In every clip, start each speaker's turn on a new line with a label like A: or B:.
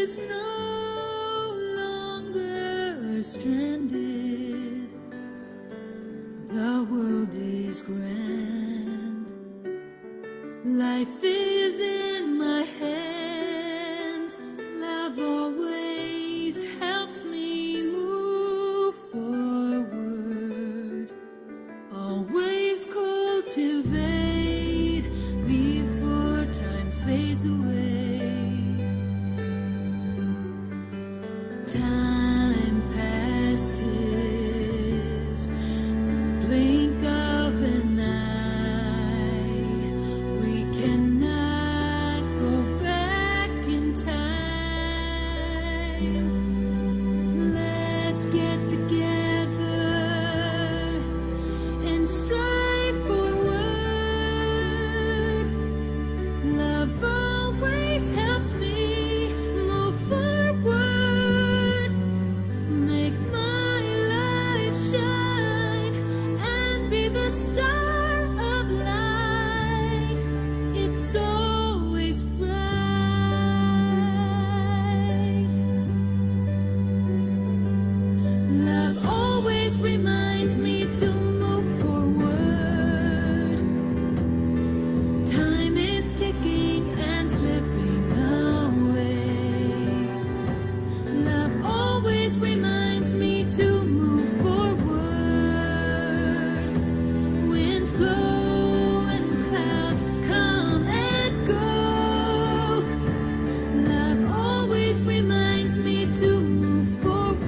A: is no longer stranded. The world is grand. Life is in my hands. Love always helps me move forward. Always cultivate before time fades away. Time passes in the blink of an eye. We cannot go back in time. Let's get together and strive forward. Love always helps me move forward. Make my life shine and be the star of life. It's always bright. Love always reminds me to move forward. Time is ticking and slipping away. Love always reminds me to move forward. Winds blow and clouds come and go. Love always reminds me to move forward.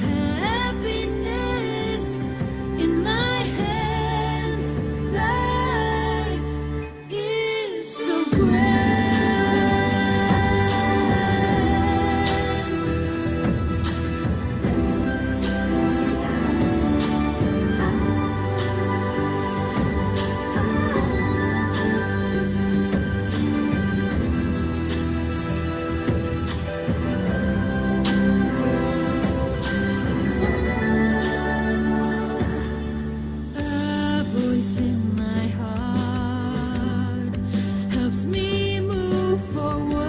A: Happiness in my hands. Life is so grand. A voice in my heart helps me move forward.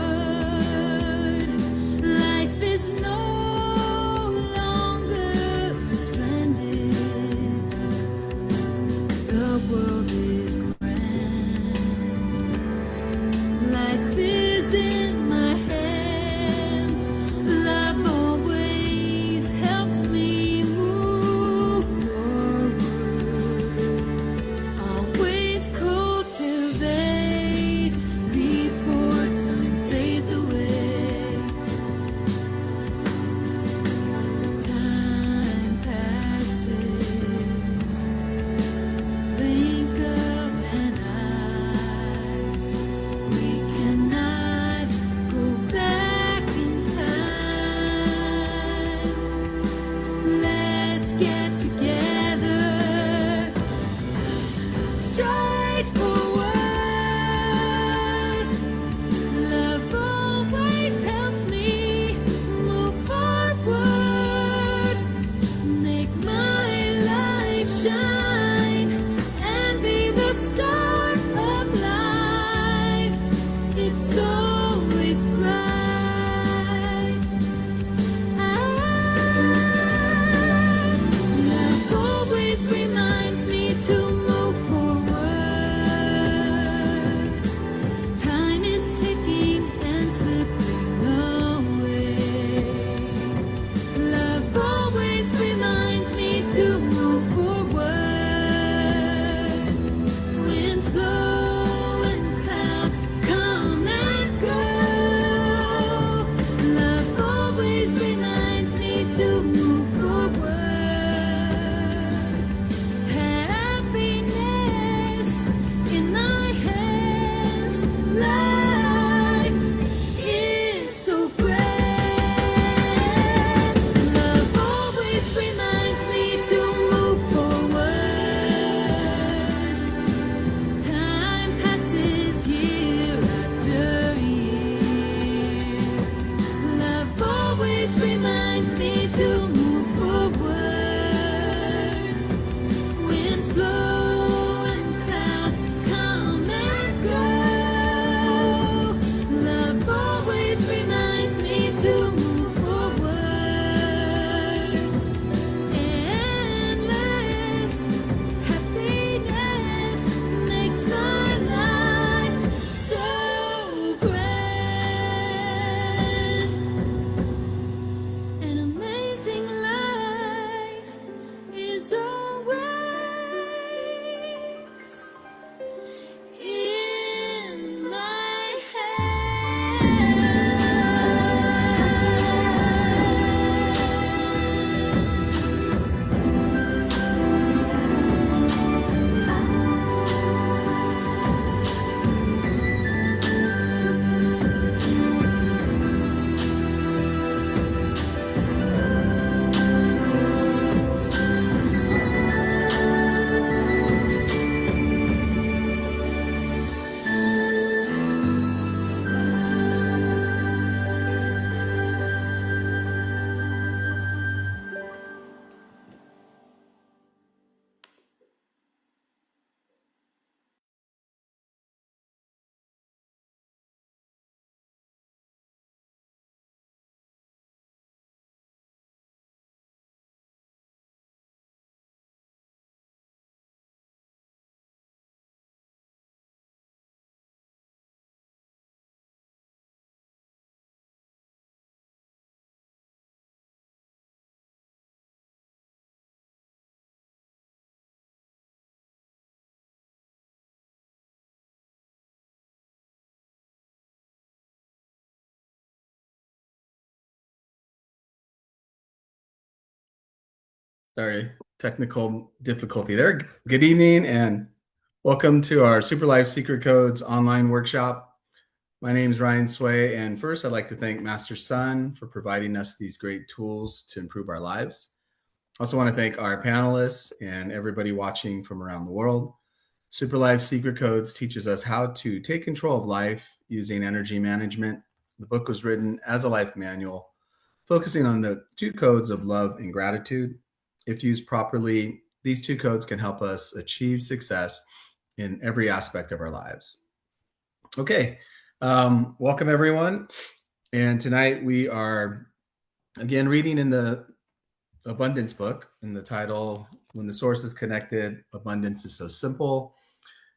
A: Life is no longer stranded. The world is grand. Life is in my hands. Love always helps me move forward. Always cultivate before time fades away. Time passes, blink of an eye. We cannot go back in time. Let's get together, stride forward. Love always helps me move forward. Make my life shine and be the star of life. It's always bright. Love always reminds me to move forward. Time is ticking and slipping away. Love always reminds me to move forward. Winds blow and clouds come and go. Love always reminds me to move forward. Happy to move forward. Endless happiness makes my life so grand. An amazing life is always in my hands.
B: Sorry, technical difficulty there. Good evening and welcome to our Super Life Secret Codes online workshop. My name is Ryan Sway, and first I'd like to thank Master Sun for providing us these great tools to improve our lives. I also want to thank our panelists and everybody watching from around the world. Super Life Secret Codes teaches us how to take control of life using energy management. The book was written as a life manual, focusing on the two codes of love and gratitude. If used properly, these two codes can help us achieve success in every aspect of our lives. Okay, welcome everyone. And tonight we are again reading in the Abundance book, in the title, When the Source is Connected, Abundance is So Simple.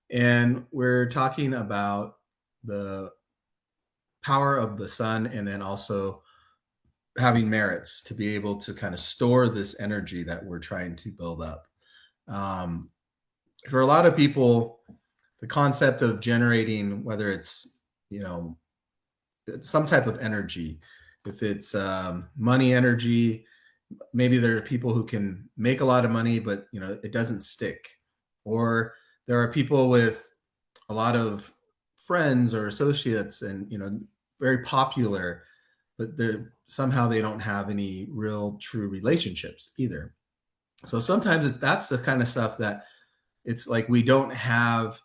B: And we're talking about the power of the sun and then also having merits to be able to kind of store this energy that we're trying to build up. Um, for a lot of people, the concept of generating, whether it's, you know, some type of energy, if it's money energy, maybe there are people who can make a lot of money, but it doesn't stick. Or there are people with a lot of friends or associates and very popular, but they're somehow they don't have any real true relationships either. So sometimes that's the kind of stuff that it's like we don't have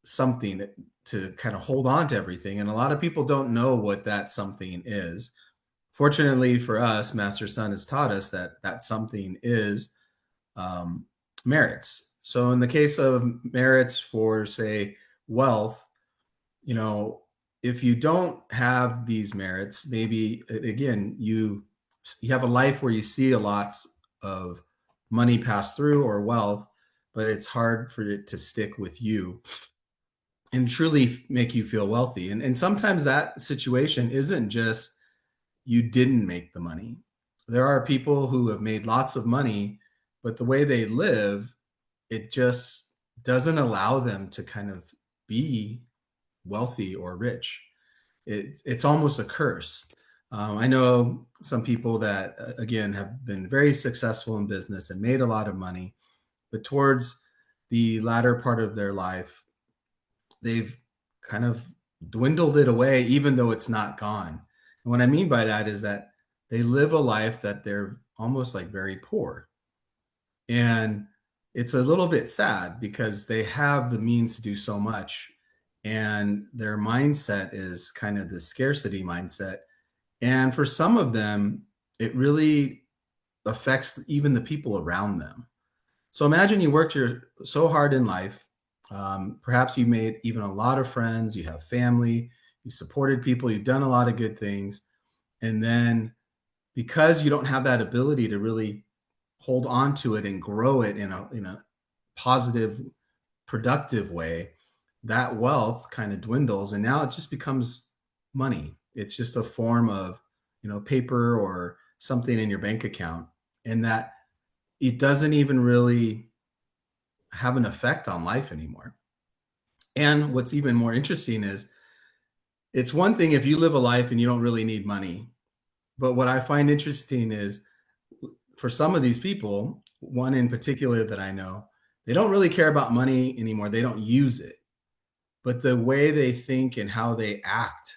B: something to kind of hold on to everything, and a lot of people don't know what that something is. Fortunately for us, Master Sun has taught us that that something is um, merits. So in the case of merits for, say, wealth, you know, if you don't have these merits, maybe again, you have a life where you see a lot of money pass through or wealth, but it's hard for it to stick with you and truly make you feel wealthy. And sometimes that situation isn't just you didn't make the money. There are people who have made lots of money, but the way they live, it just doesn't allow them to kind of be wealthy or rich. It's almost a curse. I know some people that, again, have been very successful in business and made a lot of money, but towards the latter part of their life, they've kind of dwindled it away, even though it's not gone. And what I mean by that is that they live a life that they're almost like very poor. And it's a little bit sad because they have the means to do so much. And their mindset is kind of the scarcity mindset. And for some of them, it really affects even the people around them. So imagine you worked so hard in life. Perhaps you made even a lot of friends, you have family, you supported people, you've done a lot of good things. And then because you don't have that ability to really hold on to it and grow it in a positive, productive way, that wealth kind of dwindles and now it just becomes money. It's just a form of, paper or something in your bank account. And that it doesn't even really have an effect on life anymore. And what's even more interesting is it's one thing if you live a life and you don't really need money. But what I find interesting is for some of these people, one in particular that I know, they don't really care about money anymore. They don't use it. But the way they think and how they act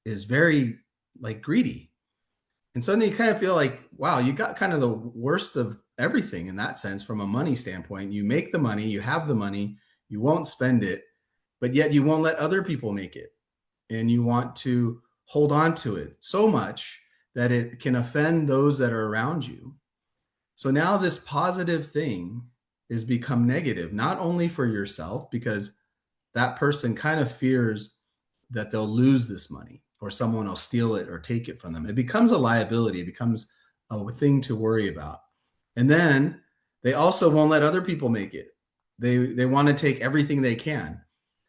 B: is very like greedy. And so then you kind of feel like, wow, you got kind of the worst of everything in that sense from a money standpoint. You make the money, you have the money, you won't spend it, but yet you won't let other people make it. And you want to hold on to it so much that it can offend those that are around you. So now this positive thing is become negative, not only for yourself, because that person kind of fears that they'll lose this money or someone will steal it or take it from them. It becomes a liability, it becomes a thing to worry about. And then they also won't let other people make it. They want to take everything they can.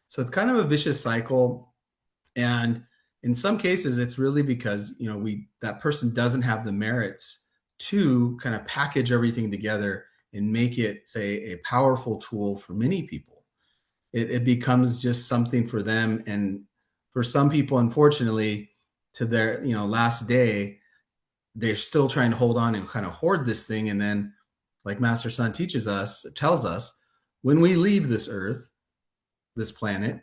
B: So it's kind of a vicious cycle. And in some cases it's really because, we that person doesn't have the merits to kind of package everything together and make it, say, a powerful tool for many people. It becomes just something for them. And for some people, unfortunately, to their, last day, they're still trying to hold on and kind of hoard this thing. And then, like Master Son tells us, when we leave this earth, this planet,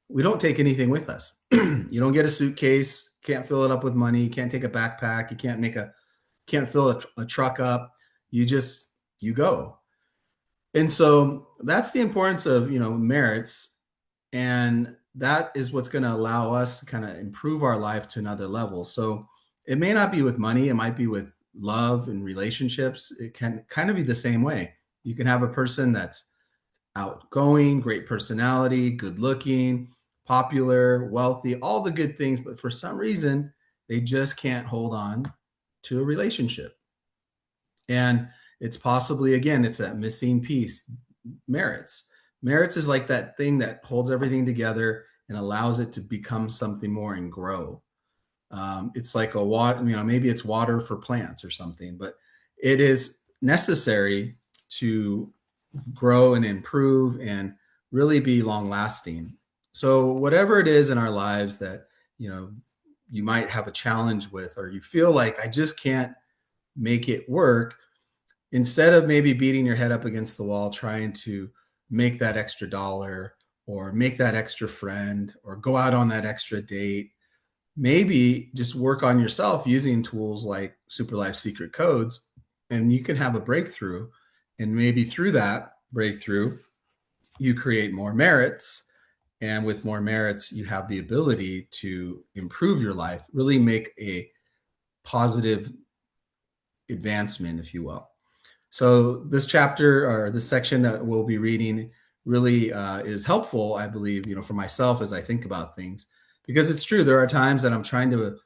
B: we don't take anything with us. You don't get a suitcase, can't fill it up with money, can't take a backpack, you can't fill a truck up. You go. And so that's the importance of, merits. And that is what's going to allow us to kind of improve our life to another level. So it may not be with money, it might be with love and relationships. It can kind of be the same way. You can have a person that's outgoing, great personality, good looking, popular, wealthy, all the good things, but for some reason, they just can't hold on to a relationship. And it's possibly, again, it's that missing piece, merits. Merits is like that thing that holds everything together and allows it to become something more and grow. It's like a water, maybe it's water for plants or something, but it is necessary to grow and improve and really be long lasting. So whatever it is in our lives that, you might have a challenge with, or you feel like I just can't make it work, instead of maybe beating your head up against the wall, trying to make that extra dollar or make that extra friend or go out on that extra date, maybe just work on yourself using tools like Super Life Secret Codes, and you can have a breakthrough. And maybe through that breakthrough, you create more merits. And with more merits, you have the ability to improve your life, really make a positive advancement, if you will. So this chapter or this section that we'll be reading really is helpful, I believe, for myself as I think about things, because it's true. There are times that I'm trying to,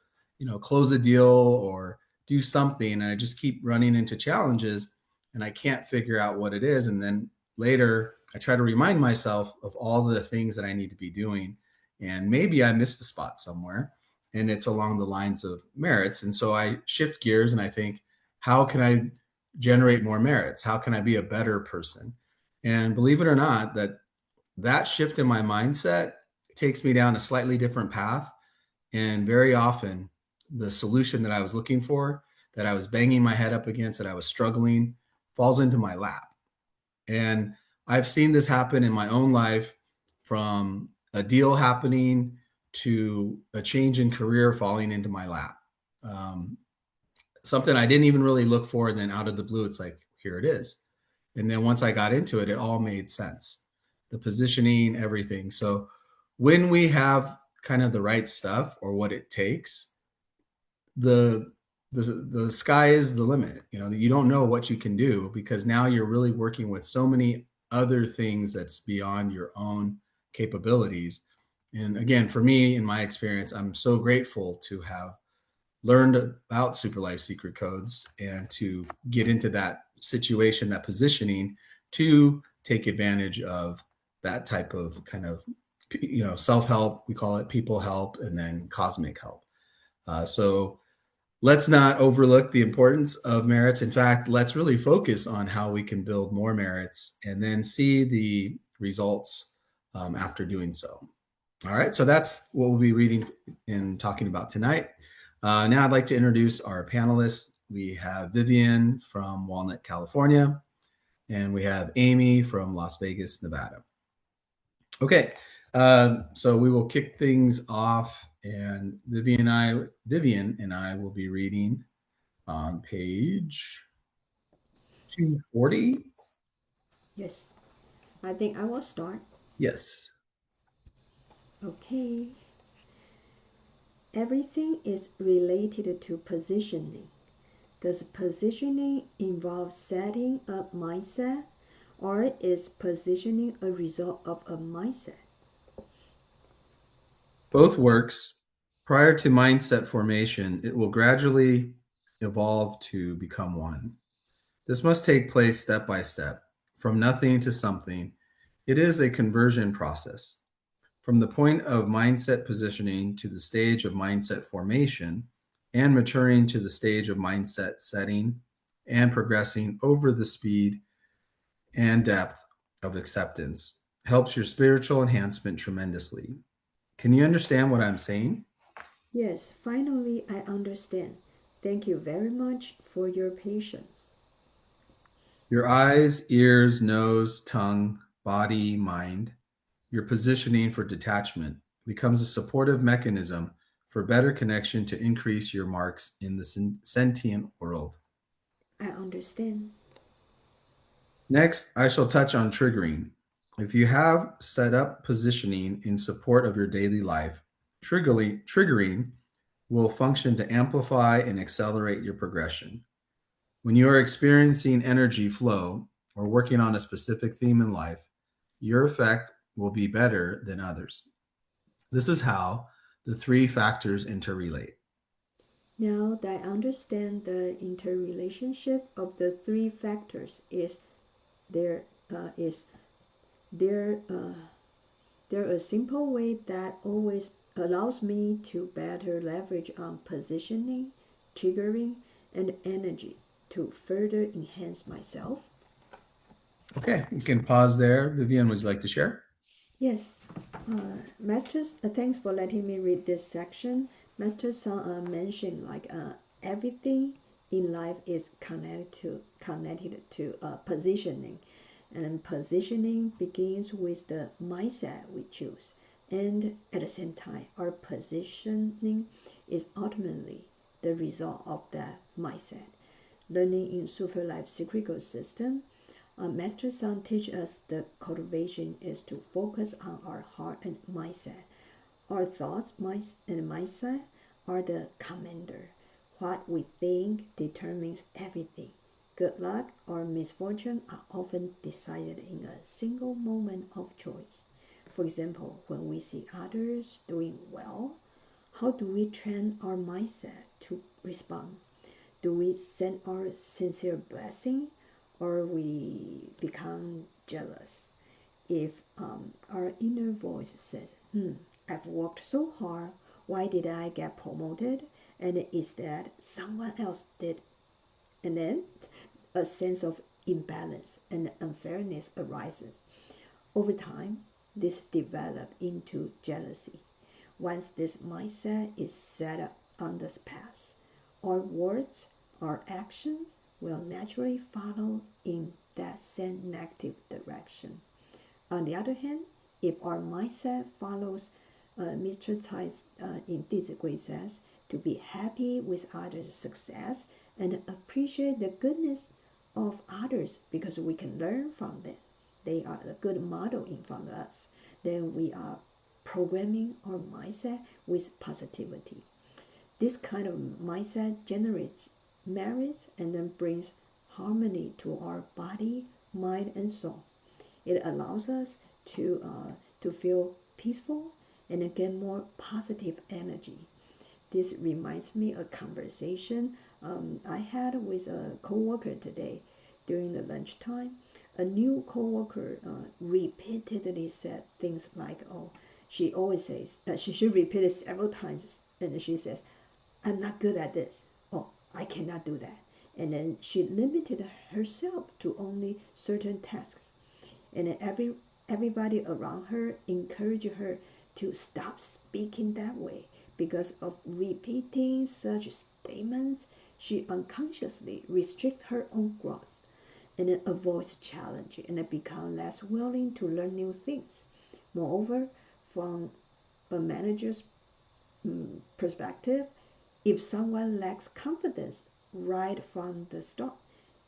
B: close a deal or do something, and I just keep running into challenges and I can't figure out what it is. And then later I try to remind myself of all the things that I need to be doing. And maybe I missed a spot somewhere and it's along the lines of merits. And so I shift gears and I think, how can I generate more merits? How can I be a better person? And believe it or not, that shift in my mindset takes me down a slightly different path. And very often the solution that I was looking for, that I was banging my head up against, that I was struggling, falls into my lap. And I've seen this happen in my own life, from a deal happening to a change in career falling into my lap. Something I didn't even really look for. And then out of the blue, it's like, here it is. And then once I got into it, it all made sense. The positioning, everything. So when we have kind of the right stuff or what it takes, the sky is the limit. You don't know what you can do, because now you're really working with so many other things that's beyond your own capabilities. And again, for me, in my experience, I'm so grateful to have learned about Super Life Secret Codes and to get into that situation, that positioning to take advantage of that type of kind of, self-help, we call it people help, and then cosmic help. So let's not overlook the importance of merits. In fact, let's really focus on how we can build more merits and then see the results after doing so. All right, so that's what we'll be reading and talking about tonight. Now I'd like to introduce our panelists. We have Vivian from Walnut, California, and we have Amy from Las Vegas, Nevada. Okay, so we will kick things off, and Vivian and I will be reading on page 240.
C: Yes, I think I will start.
B: Yes.
C: Okay. Everything is related to positioning. Does positioning involve setting a mindset, or is positioning a result of a mindset?
B: Both works. Prior to mindset formation, it will gradually evolve to become one. This must take place step by step, from nothing to something. It is a conversion process. From the point of mindset positioning to the stage of mindset formation, and maturing to the stage of mindset setting, and progressing over the speed and depth of acceptance helps your spiritual enhancement tremendously. Can you understand what I'm saying?
C: Yes, finally I understand. Thank you very much for your patience.
B: Your eyes, ears, nose, tongue, body, mind, your positioning for detachment becomes a supportive mechanism for better connection to increase your marks in the sentient world.
C: I understand.
B: Next, I shall touch on triggering. If you have set up positioning in support of your daily life, triggering will function to amplify and accelerate your progression. When you are experiencing energy flow or working on a specific theme in life, your effect will be better than others. This is how the three factors interrelate.
C: Now that I understand the interrelationship of the three factors is there there a simple way that always allows me to better leverage on positioning, triggering, and energy to further enhance myself?
B: Okay, you can pause there. Vivian, would you like to share?
C: Yes, Masters, thanks for letting me read this section. Master Sun mentioned everything in life is connected to positioning, and positioning begins with the mindset we choose, and at the same time, our positioning is ultimately the result of that mindset. Learning in Super Life Secret Code System, Master Sun teach us the cultivation is to focus on our heart and mindset. Our thoughts, minds, and mindset are the commander. What we think determines everything. Good luck or misfortune are often decided in a single moment of choice. For example, when we see others doing well, how do we train our mindset to respond? Do we send our sincere blessing, or we become jealous? If our inner voice says, I've worked so hard, why did I get promoted? And instead, someone else did. And then a sense of imbalance and unfairness arises. Over time, this develops into jealousy. Once this mindset is set up on this path, our words, our actions will naturally follow in that same negative direction. On the other hand, if our mindset follows Mr. Tsai in弟子规says, to be happy with others' success and appreciate the goodness of others because we can learn from them. They are a good model in front of us. Then we are programming our mindset with positivity. This kind of mindset generates merit and then brings harmony to our body, mind, and soul. It allows us to feel peaceful and get more positive energy. This reminds me a conversation I had with a coworker today during the lunchtime. A new coworker repeatedly said things like, "Oh, she always says she repeated several times, and she says, 'I'm not good at this.' Oh, I cannot do that." And then she limited herself to only certain tasks, and then everybody around her encouraged her to stop speaking that way. Because of repeating such statements, she unconsciously restricts her own growth and then avoids challenge and then becomes less willing to learn new things. Moreover, from a manager's perspective, if someone lacks confidence right from the start,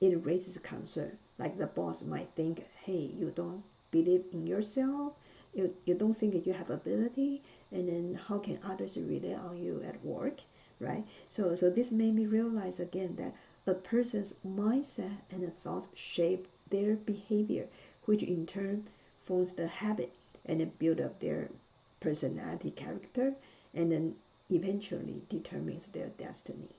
C: it raises concern. Like the boss might think, "Hey, you don't believe in yourself, you don't think you have ability, and then how can others rely on you at work?" Right? So this made me realize again that a person's mindset and thoughts shape their behavior, which in turn forms the habit and then build up their personality character, and then eventually determines their destiny.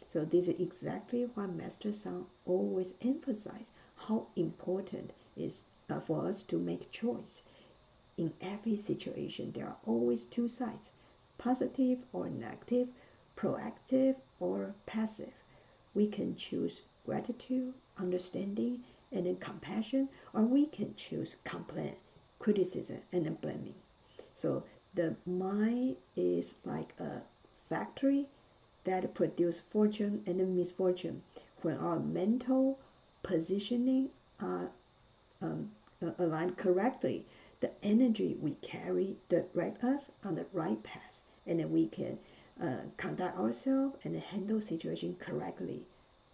C: So this is exactly what Master Sang always emphasized, how important it is for us to make choice. In every situation, there are always two sides, positive or negative, proactive or passive. We can choose gratitude, understanding, and then compassion, or we can choose complaint, criticism, and then blaming. So the mind is like a factory that produces fortune and misfortune. When our mental positioning are aligned correctly, the energy we carry direct us on the right path, and then we can conduct ourselves and handle situation correctly.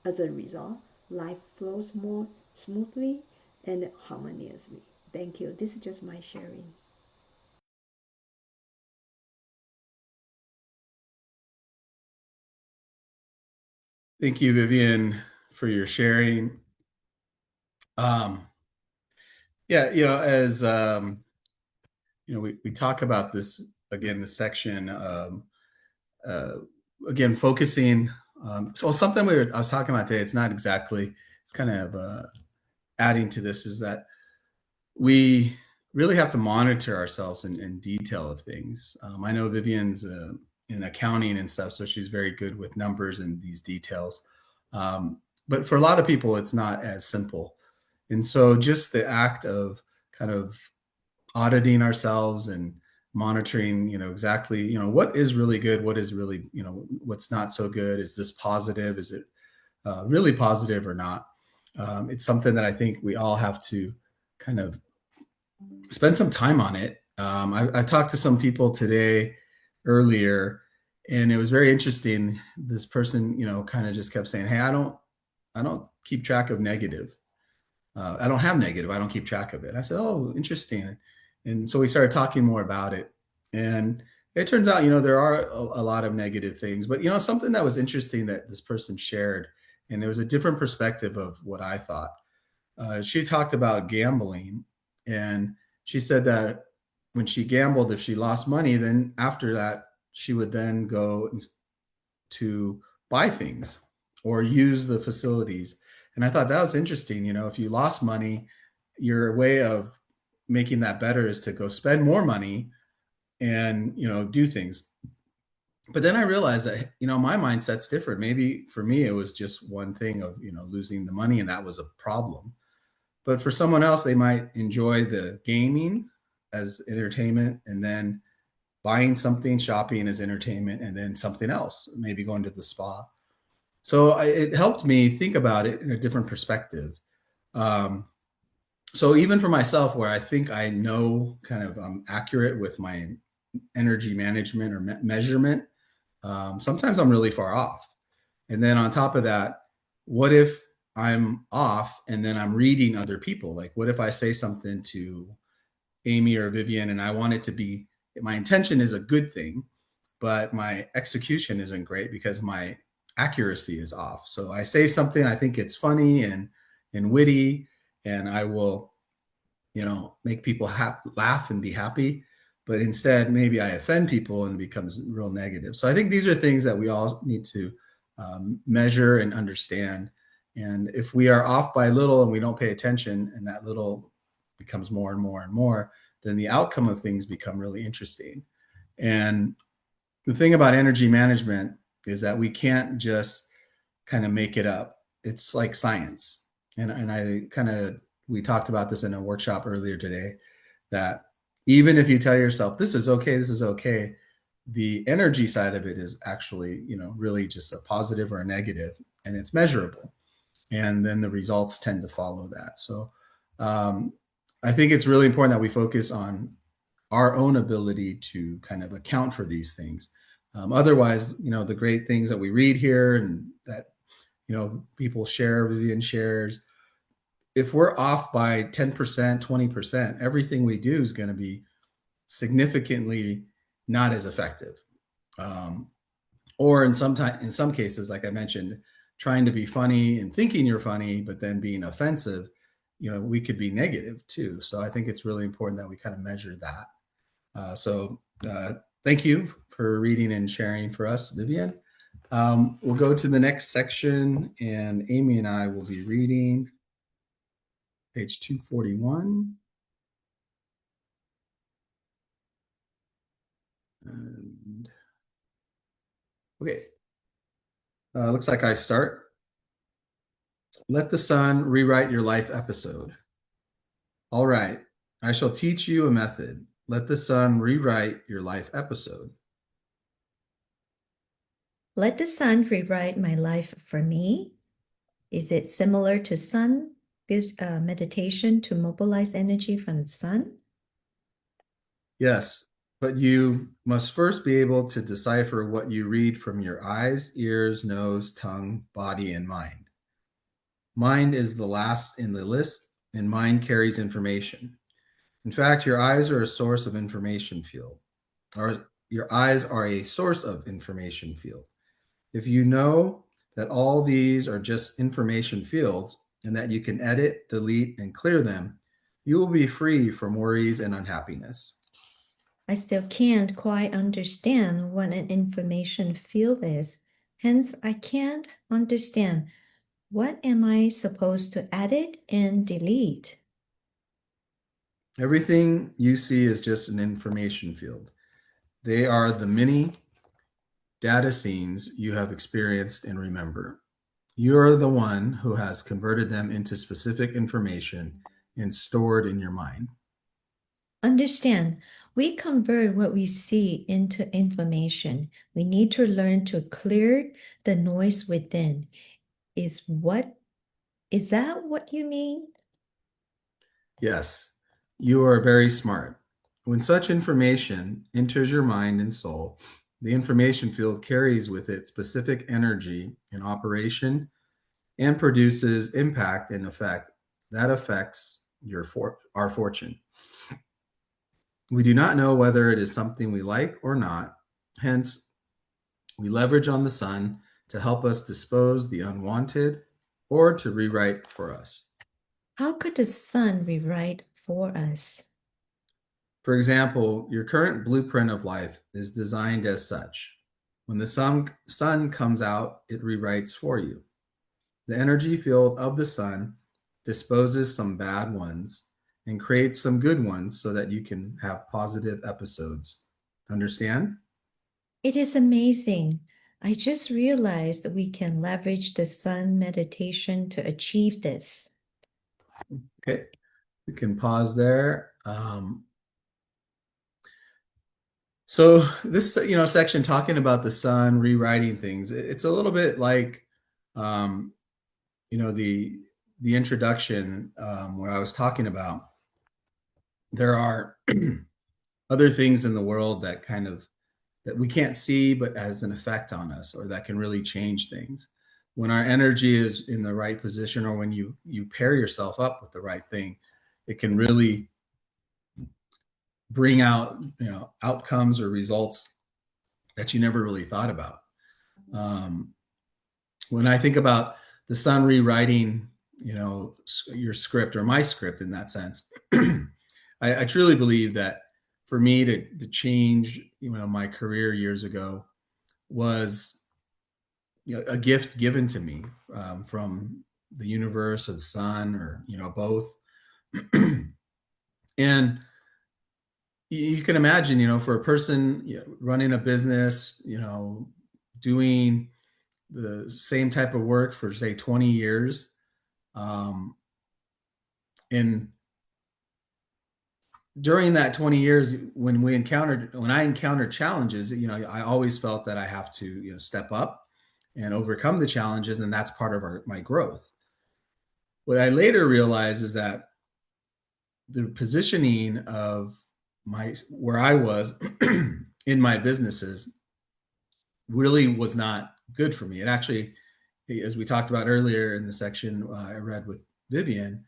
C: As a result, life flows more smoothly and harmoniously. Thank you. This is just my sharing.
B: Thank you, Vivian, for your sharing. Yeah, as we talk about this again, the section, uh, again, focusing. So something I was talking about today, it's not exactly, it's kind of adding to this, is that we really have to monitor ourselves in detail of things. I know Vivian's in accounting and stuff, so she's very good with numbers and these details. But for a lot of people, it's not as simple. And so just the act of kind of auditing ourselves and monitoring, exactly, what is really good, what is really, what's not so good. Is this positive? Is it really positive or not? It's something that I think we all have to kind of spend some time on it. I talked to some people today earlier, and it was very interesting. This person, kind of just kept saying, "Hey, I don't keep track of negative. I don't have negative. I don't keep track of it." I said, "Oh, interesting." And so we started talking more about it, and it turns out, there are a lot of negative things, but something that was interesting that this person shared, and there was a different perspective of what I thought. She talked about gambling, and she said that when she gambled, if she lost money, then after that, she would then go to buy things or use the facilities. And I thought that was interesting. If you lost money, your way of making that better is to go spend more money and, do things. But then I realized that, my mindset's different. Maybe for me, it was just one thing of, losing the money, and that was a problem. But for someone else, they might enjoy the gaming as entertainment, and then buying something, shopping as entertainment, and then something else, maybe going to the spa. So it helped me think about it in a different perspective. Um, so even for myself, where I think I know kind of accurate with my energy management or measurement, sometimes I'm really far off. And then on top of that, what if I'm off and then I'm reading other people? Like, what if I say something to Amy or Vivian and I want it to be, my intention is a good thing, but my execution isn't great because my accuracy is off. So I say something, I think it's funny and witty, and I will, make people laugh and be happy. but instead maybe I offend people and it becomes real negative. So I think these are things that we all need to measure and understand. And if we are off by little and we don't pay attention, and that little becomes more and more and more, then the outcome of things become really interesting. And the thing about energy management is that we can't just kind of make it up. It's like science. And I kind of, we talked about this in a workshop earlier today, that even if you tell yourself, this is okay, the energy side of it is actually, really just a positive or a negative, and it's measurable. And then the results tend to follow that. So I think it's really important that we focus on our own ability to kind of account for these things. Otherwise, the great things that we read here and that, people share, Vivian shares, if we're off by 10%, 20%, everything we do is going to be significantly not as effective. Or in some cases, like I mentioned, trying to be funny and thinking you're funny, but then being offensive, we could be negative too. So I think it's really important that we kind of measure that. So thank you for reading and sharing for us, Vivian. We'll go to the next section, and Amy and I will be reading page 241. And okay. Looks like I start. Let the sun rewrite your life episode. All right. I shall teach you a method. Let the sun rewrite your life episode.
D: Let the sun rewrite my life for me. Is it similar to sun meditation to mobilize energy from the sun?
B: Yes, but you must first be able to decipher what you read from your eyes, ears, nose, tongue, body, and mind. Mind is the last in the list, and mind carries information. In fact, your eyes are a source of information field. Or your eyes are a source of information field. If you know that all these are just information fields and that you can edit, delete, and clear them, you will be free from worries and unhappiness.
D: I still can't quite understand what an information field is. Hence, I can't understand what am I supposed to edit and delete.
B: Everything you see is just an information field. They are the many data scenes you have experienced and remember. You are the one who has converted them into specific information and stored in your mind.
D: Understand, we convert what we see into information. We need to learn to clear the noise within. Is that what you mean?
B: Yes, you are very smart. When such information enters your mind and soul, the information field carries with it specific energy in operation and produces impact and effect that affects our fortune. We do not know whether it is something we like or not. Hence, we leverage on the sun to help us dispose the unwanted or to rewrite for us.
D: How could the sun rewrite for us?
B: For example, your current blueprint of life is designed as such. When the sun comes out, it rewrites for you. The energy field of the sun disposes some bad ones and creates some good ones so that you can have positive episodes. Understand?
D: It is amazing. I just realized that we can leverage the sun meditation to achieve this.
B: Okay, we can pause there. So this, section talking about the sun rewriting things, it's a little bit like, the introduction where I was talking about. There are other things in the world that that we can't see, but has an effect on us, or that can really change things. When our energy is in the right position, or when you pair yourself up with the right thing, it can really bring out outcomes or results that you never really thought about. When I think about the sun rewriting your script, or my script in that sense, I truly believe that for me to change, my career years ago was, a gift given to me from the universe or the sun or, both. And you can imagine, for a person, running a business, doing the same type of work for say 20 years. And during that 20 years, when I encountered challenges, I always felt that I have to, step up and overcome the challenges. And that's part of my growth. What I later realized is that the positioning of where I was in my businesses really was not good for me. It actually, as we talked about earlier in the section I read with Vivian,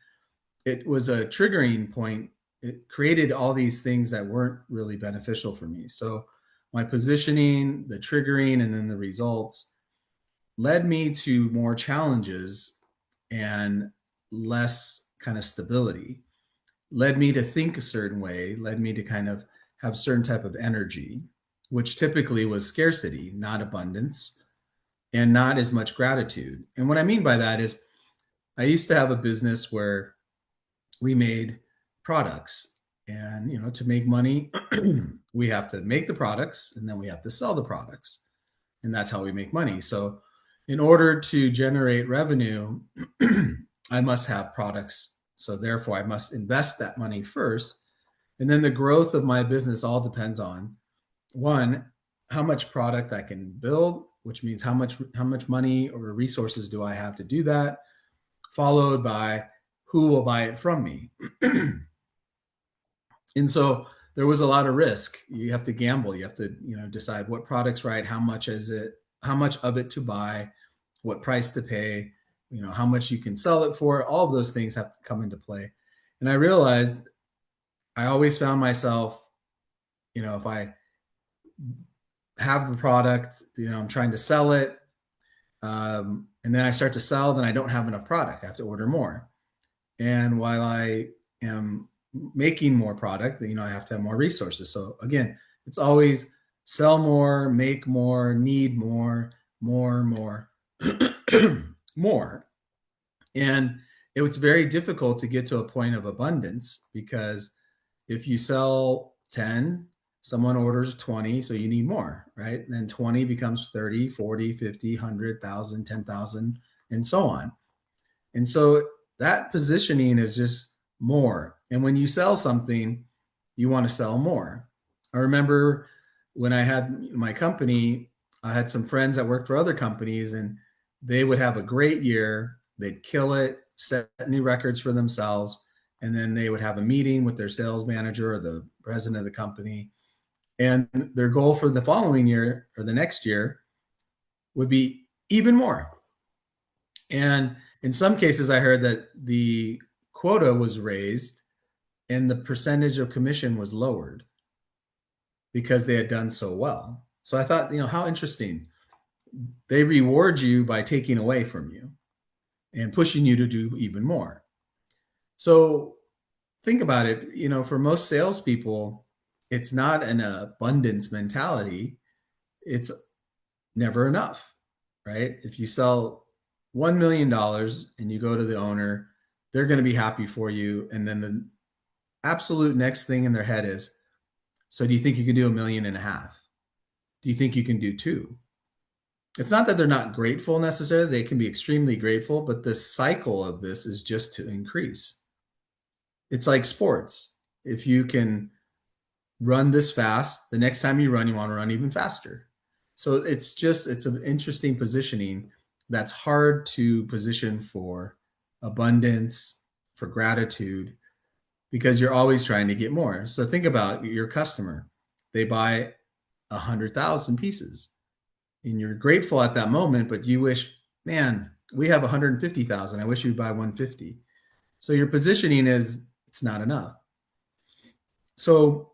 B: it was a triggering point. It created all these things that weren't really beneficial for me. So my positioning, the triggering, and then the results led me to more challenges and less kind of stability, led me to think a certain way, led me to kind of have certain type of energy, which typically was scarcity, not abundance, and not as much gratitude. And what I mean by that is I used to have a business where we made products, and to make money, we have to make the products and then we have to sell the products. And that's how we make money. So in order to generate revenue, I must have products. So therefore I must invest that money first. And then the growth of my business all depends on, one, how much product I can build, which means how much money or resources do I have to do that, followed by who will buy it from me. And so there was a lot of risk. You have to gamble. You have to, decide what product's right, how much of it to buy, what price to pay, how much you can sell it for. All of those things have to come into play. And I realized I always found myself, if I have the product, I'm trying to sell it. And then I start to sell, then I don't have enough product. I have to order more. And while I am making more product, I have to have more resources. So again, it's always sell more, make more, need more, more. And it was very difficult to get to a point of abundance, because if you sell 10, someone orders 20, so you need more, right? And then 20 becomes 30, 40, 50, 100,000, 10,000, and so on. And so that positioning is just more. And when you sell something, you want to sell more. I remember when I had my company, I had some friends that worked for other companies, and they would have a great year. They'd kill it, set new records for themselves. And then they would have a meeting with their sales manager or the president of the company. And their goal for the following year or the next year would be even more. And in some cases, I heard that the quota was raised and the percentage of commission was lowered because they had done so well. So I thought, how interesting. They reward you by taking away from you and pushing you to do even more. So think about it, for most salespeople, it's not an abundance mentality. It's never enough, right? If you sell $1 million and you go to the owner, they're going to be happy for you. And then the absolute next thing in their head is, so do you think you can do $1.5 million? Do you think you can do 2? It's not that they're not grateful necessarily. They can be extremely grateful, but the cycle of this is just to increase. It's like sports. If you can run this fast, the next time you run, you want to run even faster. So it's an interesting positioning that's hard to position for abundance, for gratitude, because you're always trying to get more. So think about your customer. They buy 100,000 pieces and you're grateful at that moment, but you wish, man, we have 150,000. I wish you'd buy 150. So your positioning is, it's not enough. So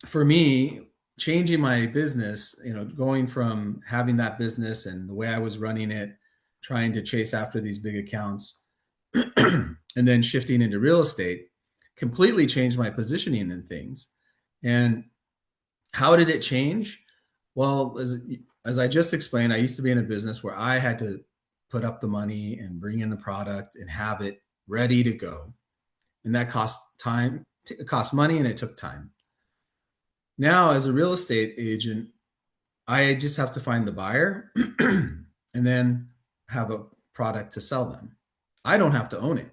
B: for me, changing my business, going from having that business and the way I was running it, trying to chase after these big accounts, and then shifting into real estate, completely changed my positioning in things. And how did it change? Well, as I just explained, I used to be in a business where I had to put up the money and bring in the product and have it ready to go. And that cost time, it cost money, and it took time. Now, as a real estate agent, I just have to find the buyer and then have a product to sell them. I don't have to own it.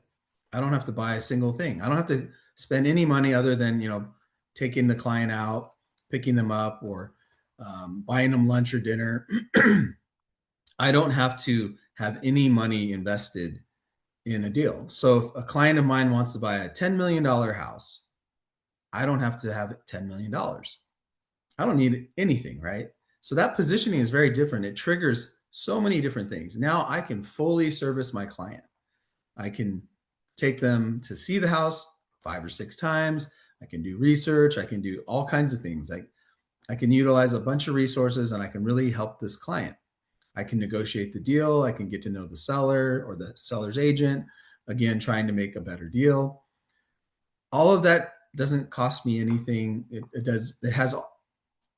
B: I don't have to buy a single thing. I don't have to spend any money other than, taking the client out, picking them up, or buying them lunch or dinner. I don't have to have any money invested in a deal. So if a client of mine wants to buy a $10 million house, I don't have to have $10 million. I don't need anything, right? So that positioning is very different. It triggers so many different things. Now I can fully service my client. I can take them to see the house 5 or 6 times. I can do research. I can do all kinds of things. I can utilize a bunch of resources, and I can really help this client. I can negotiate the deal. I can get to know the seller or the seller's agent, again, trying to make a better deal. All of that doesn't cost me anything. It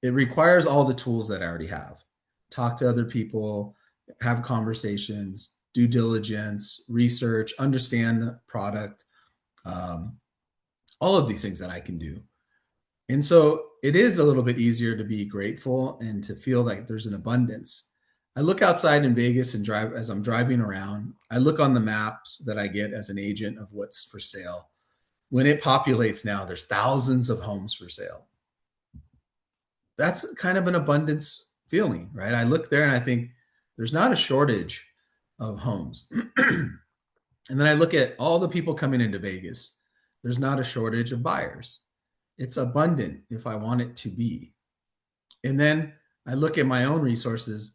B: requires all the tools that I already have. Talk to other people, have conversations, due diligence, research, understand the product, all of these things that I can do. And so it is a little bit easier to be grateful and to feel like there's an abundance. I look outside in Vegas and drive as I'm driving around. I look on the maps that I get as an agent of what's for sale. When it populates now, there's thousands of homes for sale. That's kind of an abundance feeling, right? I look there and I think there's not a shortage of homes. And then I look at all the people coming into Vegas. There's not a shortage of buyers. It's abundant if I want it to be. And then I look at my own resources.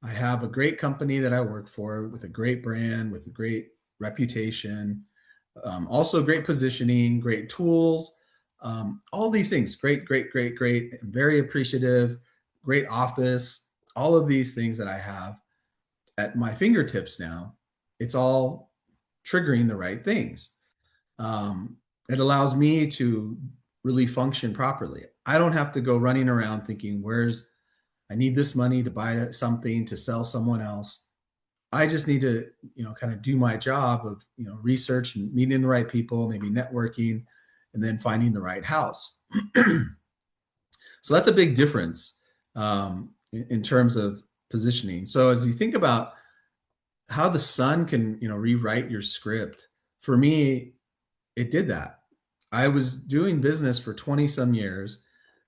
B: I have a great company that I work for with a great brand, with a great reputation, also great positioning, great tools, all these things. Great, great, great, great. I'm very appreciative, great office, all of these things that I have at my fingertips now. It's all triggering the right things. It allows me to really function properly. I don't have to go running around thinking, I need this money to buy something to sell someone else. I just need to, kind of do my job of, research and meeting the right people, maybe networking, and then finding the right house. So that's a big difference in terms of positioning. So as you think about how the sun can, rewrite your script, for me, it did that. I was doing business for 20 some years.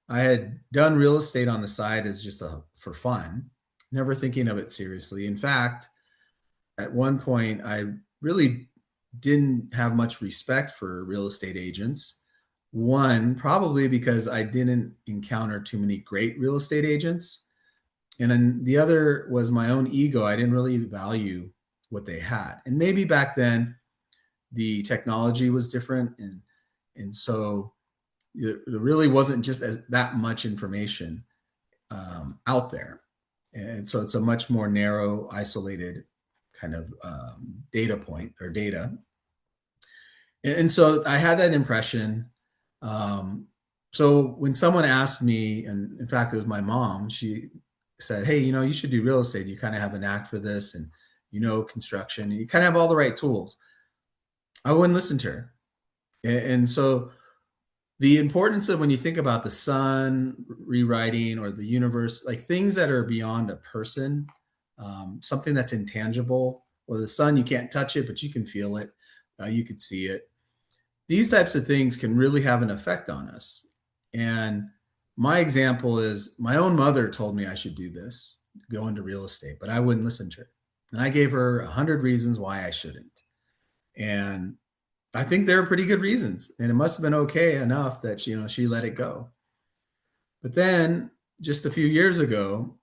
B: I had done real estate on the side as just for fun, never thinking of it seriously. In fact, at one point, I really didn't have much respect for real estate agents. One, probably because I didn't encounter too many great real estate agents. And then the other was my own ego. I didn't really value what they had. And maybe back then the technology was different. And so there really wasn't just that much information out there. And so it's a much more narrow, isolated kind of data point or data. And so I had that impression. So when someone asked me, and in fact, it was my mom, she said, hey, you should do real estate. You kind of have a knack for this, and construction, and you kind of have all the right tools. I wouldn't listen to her. And so the importance of when you think about the sun rewriting or the universe, like things that are beyond a person, something that's intangible, or the sun, you can't touch it, but you can feel it. You could see it. These types of things can really have an effect on us. And my example is my own mother told me I should do this, go into real estate, but I wouldn't listen to her. And I gave her 100 reasons why I shouldn't. And I think there are pretty good reasons. And it must have been okay enough that she let it go. But then just a few years ago,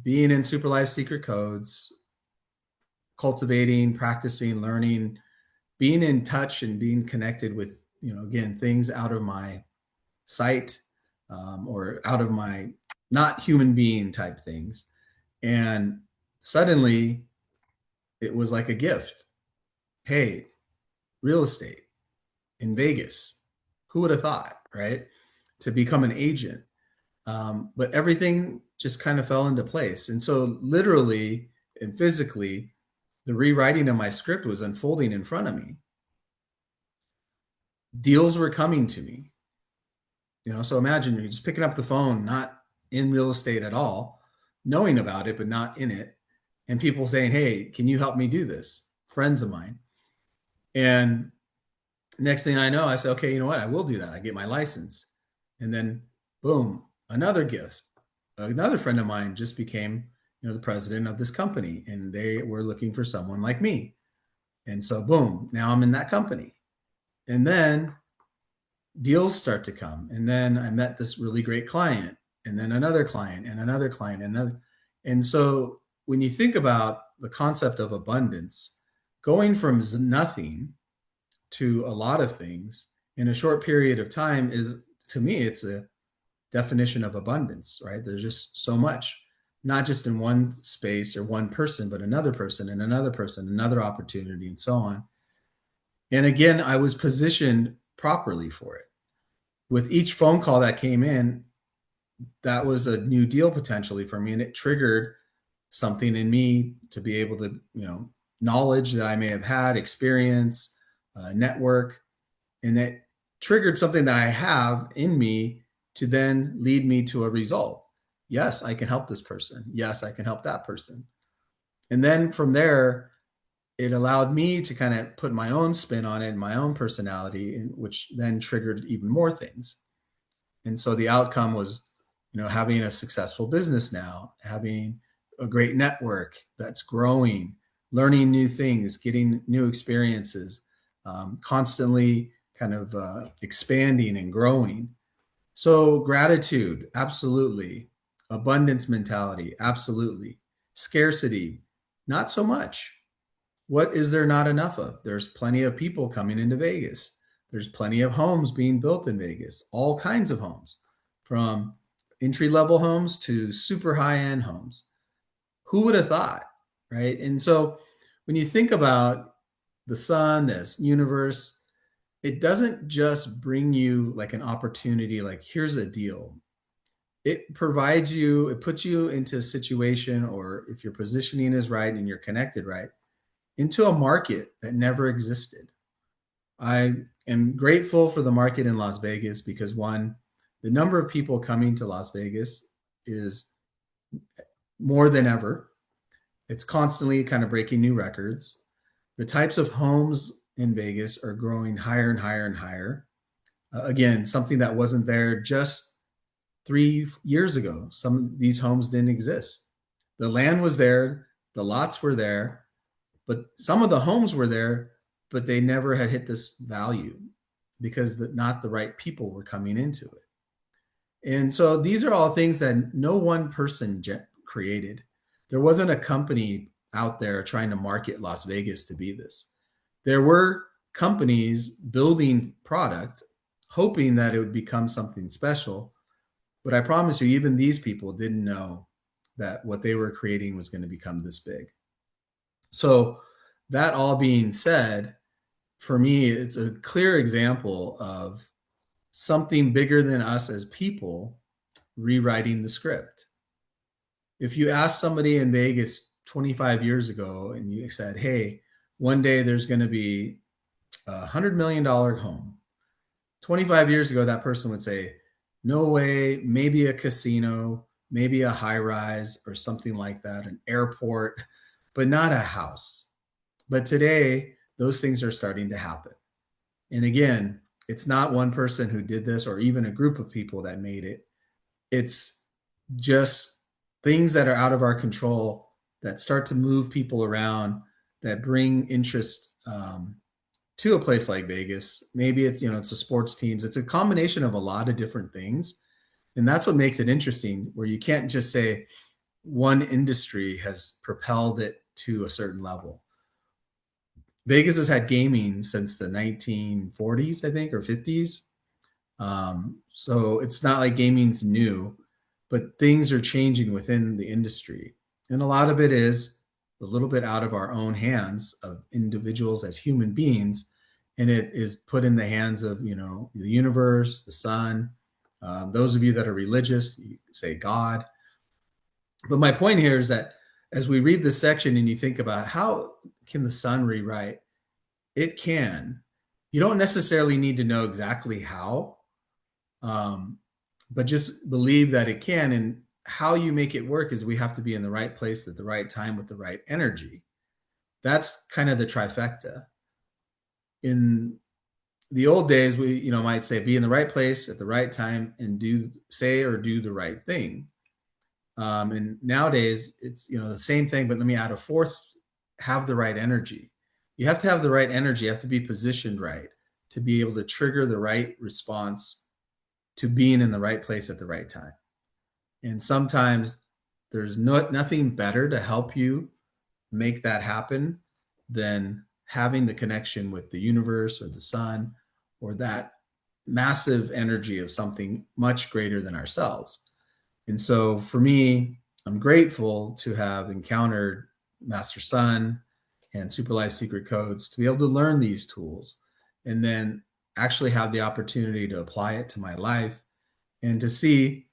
B: being in Super Life Secret Codes, cultivating, practicing, learning, being in touch and being connected with, again, things out of my sight or out of my not human being type things. And suddenly it was like a gift. Hey, real estate in Vegas. Who would have thought, right? to become an agent. But everything just kind of fell into place. And so literally and physically, the rewriting of my script was unfolding in front of me. Deals were coming to me. So imagine you're just picking up the phone, not in real estate at all, knowing about it, but not in it. And people saying, hey, can you help me do this? Friends of mine. And next thing I know, I said, okay, you know what? I will do that. I get my license. And then boom, another gift. Another friend of mine just became, the president of this company, and they were looking for someone like me. And so boom, now I'm in that company. And then deals start to come. And then I met this really great client, and then another client, and another client, and another. And so when you think about the concept of abundance, going from nothing to a lot of things in a short period of time is, to me, it's a definition of abundance, right? There's just so much, not just in one space or one person, but another person and another person, another opportunity, and so on. And again, I was positioned properly for it. With each phone call that came in, that was a new deal potentially for me, and it triggered something in me to be able to, knowledge that I may have had, experience, network, and that triggered something that I have in me to then lead me to a result. Yes, I can help this person. Yes, I can help that person. And then from there, it allowed me to kind of put my own spin on it and my own personality, which then triggered even more things. And so the outcome was, having a successful business now, having a great network that's growing, learning new things, getting new experiences, constantly kind of expanding and growing. So gratitude, absolutely. Abundance mentality, absolutely. Scarcity, not so much. What is there not enough of? There's plenty of people coming into Vegas. There's plenty of homes being built in Vegas, all kinds of homes, from entry-level homes to super high-end homes. Who would have thought, right? And so when you think about the sun, this universe, it doesn't just bring you like an opportunity, like here's a deal. It provides you, it puts you into a situation, or if your positioning is right and you're connected right, into a market that never existed. I am grateful for the market in Las Vegas because, one, the number of people coming to Las Vegas is more than ever. It's constantly kind of breaking new records. The types of homes in Vegas are growing higher and higher and higher. Again, something that wasn't there just 3 years ago. Some of these homes didn't exist. The land was there, the lots were there, but some of the homes were there, but they never had hit this value because not the right people were coming into it. And so these are all things that no one person created. There wasn't a company out there trying to market Las Vegas to be this. There were companies building product, hoping that it would become something special. But I promise you, even these people didn't know that what they were creating was going to become this big. So that all being said, for me, it's a clear example of something bigger than us as people rewriting the script. If you ask somebody in Vegas 25 years ago and you said, hey, one day there's going to be $100 million home. 25 years ago, that person would say, no way, maybe a casino, maybe a high rise or something like that, an airport, but not a house. But today, those things are starting to happen. And again, it's not one person who did this or even a group of people that made it. It's just things that are out of our control that start to move people around, that bring interest to a place like Vegas. Maybe it's, it's a sports teams. It's a combination of a lot of different things. And that's what makes it interesting, where you can't just say one industry has propelled it to a certain level. Vegas has had gaming since the 1940s, I think, or 50s. So it's not like gaming's new, but things are changing within the industry. And a lot of it is a little bit out of our own hands of individuals as human beings. And it is put in the hands of, the universe, the sun, Those of you that are religious, you say God. But my point here is that as we read this section and you think about how can the sun rewrite, it can. You don't necessarily need to know exactly how, but just believe that it can. And how you make it work is we have to be in the right place at the right time with the right energy. That's kind of the trifecta. In the old days, we might say be in the right place at the right time and do the right thing. And nowadays it's the same thing, but let me add a fourth: have the right energy. You have to have the right energy. You have to be positioned right to be able to trigger the right response to being in the right place at the right time. And sometimes there's nothing better to help you make that happen than having the connection with the universe or the sun or that massive energy of something much greater than ourselves. And so for me, I'm grateful to have encountered Master Sun and Super Life Secret Codes to be able to learn these tools and then actually have the opportunity to apply it to my life and to see,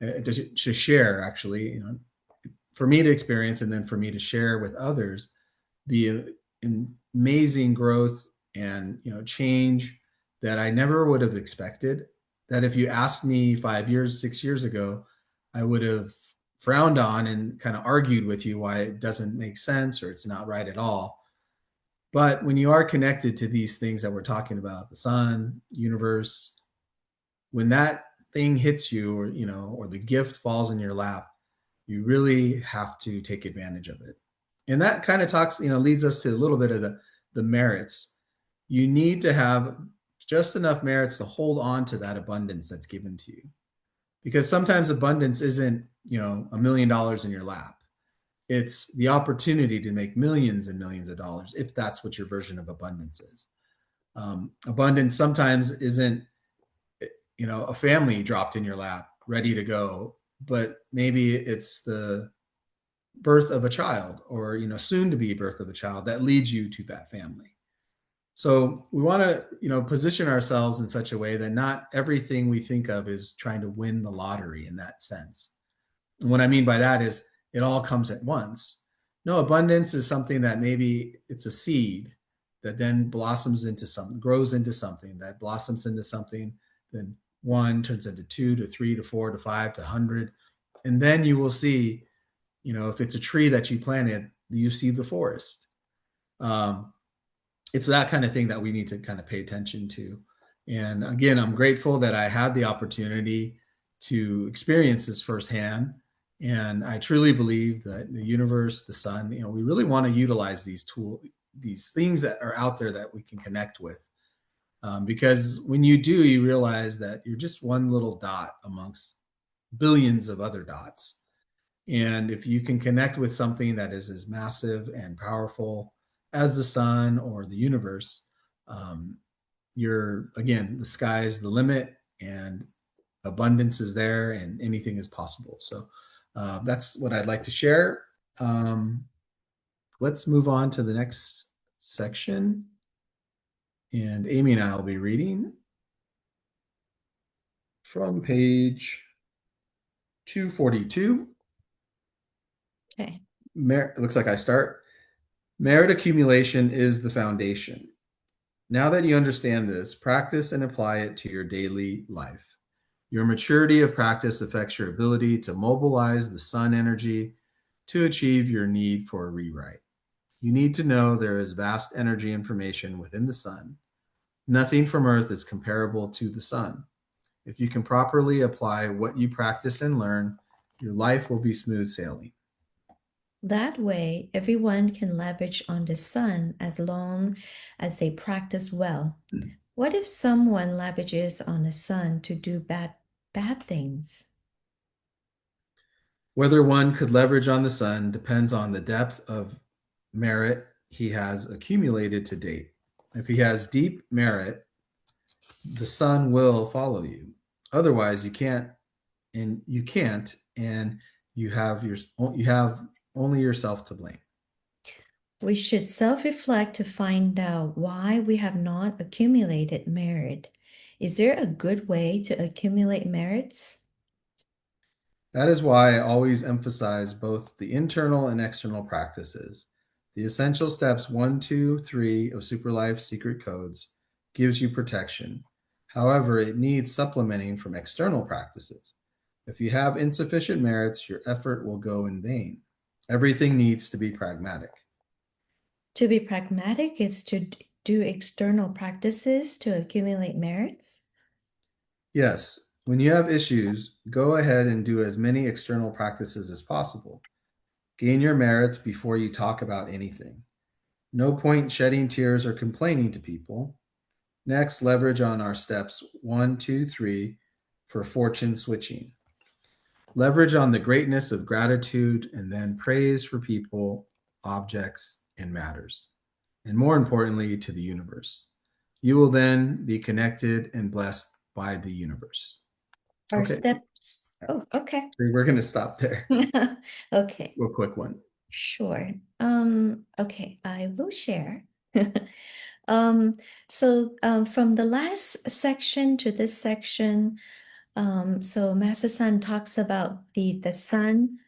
B: to share, actually, for me to experience and then for me to share with others the amazing growth and change that I never would have expected. That if you asked me 5 years, 6 years ago, I would have frowned on and kind of argued with you why it doesn't make sense or it's not right at all. But when you are connected to these things that we're talking about, the sun, universe, when that thing hits you or the gift falls in your lap, you really have to take advantage of it. And that kind of leads us to a little bit of the merits. You need to have just enough merits to hold on to that abundance that's given to you. Because sometimes abundance isn't, $1 million in your lap. It's the opportunity to make millions and millions of dollars, if that's what your version of abundance is. Abundance sometimes isn't, a family dropped in your lap, ready to go, but maybe it's the birth of a child or, soon to be birth of a child that leads you to that family. So we want to, position ourselves in such a way that not everything we think of is trying to win the lottery in that sense. And what I mean by that is it all comes at once. No, abundance is something that maybe it's a seed that then blossoms into something, grows into something, that blossoms into something, then 1 turns into 2 to 3 to 4 to 5 to 100. And then you will see, if it's a tree that you planted, you see the forest. It's that kind of thing that we need to kind of pay attention to. And again, I'm grateful that I had the opportunity to experience this firsthand. And I truly believe that the universe, the sun, we really want to utilize these things that are out there that we can connect with. Because when you do, you realize that you're just one little dot amongst billions of other dots. And if you can connect with something that is as massive and powerful as the sun or the universe, the sky's the limit and abundance is there and anything is possible. So that's what I'd like to share. Let's move on to the next section. And Amy and I will be reading from page 242.
D: Okay.
B: It looks like I start. Merit accumulation is the foundation. Now that you understand this, practice and apply it to your daily life. Your maturity of practice affects your ability to mobilize the sun energy to achieve your need for a rewrite. You need to know there is vast energy information within the sun. Nothing from Earth is comparable to the sun. If you can properly apply what you practice and learn, your life will be smooth sailing.
D: That way, everyone can leverage on the sun as long as they practice well. What if someone leverages on the sun to do bad things?
B: Whether one could leverage on the sun depends on the depth of merit he has accumulated to date. If he has deep merit, the sun will follow you. Otherwise, you can't, and you have only yourself to blame.
D: We should self-reflect to find out why we have not accumulated merit. Is there a good way to accumulate merits?
B: That is why I always emphasize both the internal and external practices. The essential steps 1, 2, 3 of Superlife Secret Codes gives you protection. However, it needs supplementing from external practices. If you have insufficient merits, your effort will go in vain. Everything needs to be pragmatic.
D: To be pragmatic is to do external practices to accumulate merits.
B: Yes, when you have issues, go ahead and do as many external practices as possible. Gain your merits before you talk about anything. No point shedding tears or complaining to people. Next, leverage on our steps 1, 2, 3 for fortune switching. Leverage on the greatness of gratitude and then praise for people, objects, and matters. And more importantly, to the universe. You will then be connected and blessed by the universe.
D: Our
B: Okay,
D: steps. Oh, okay.
B: we're going to stop there.
D: Okay,
B: Real quick one.
D: sure. Okay, I will share. So from the last section to this section, so Master-san talks about the sun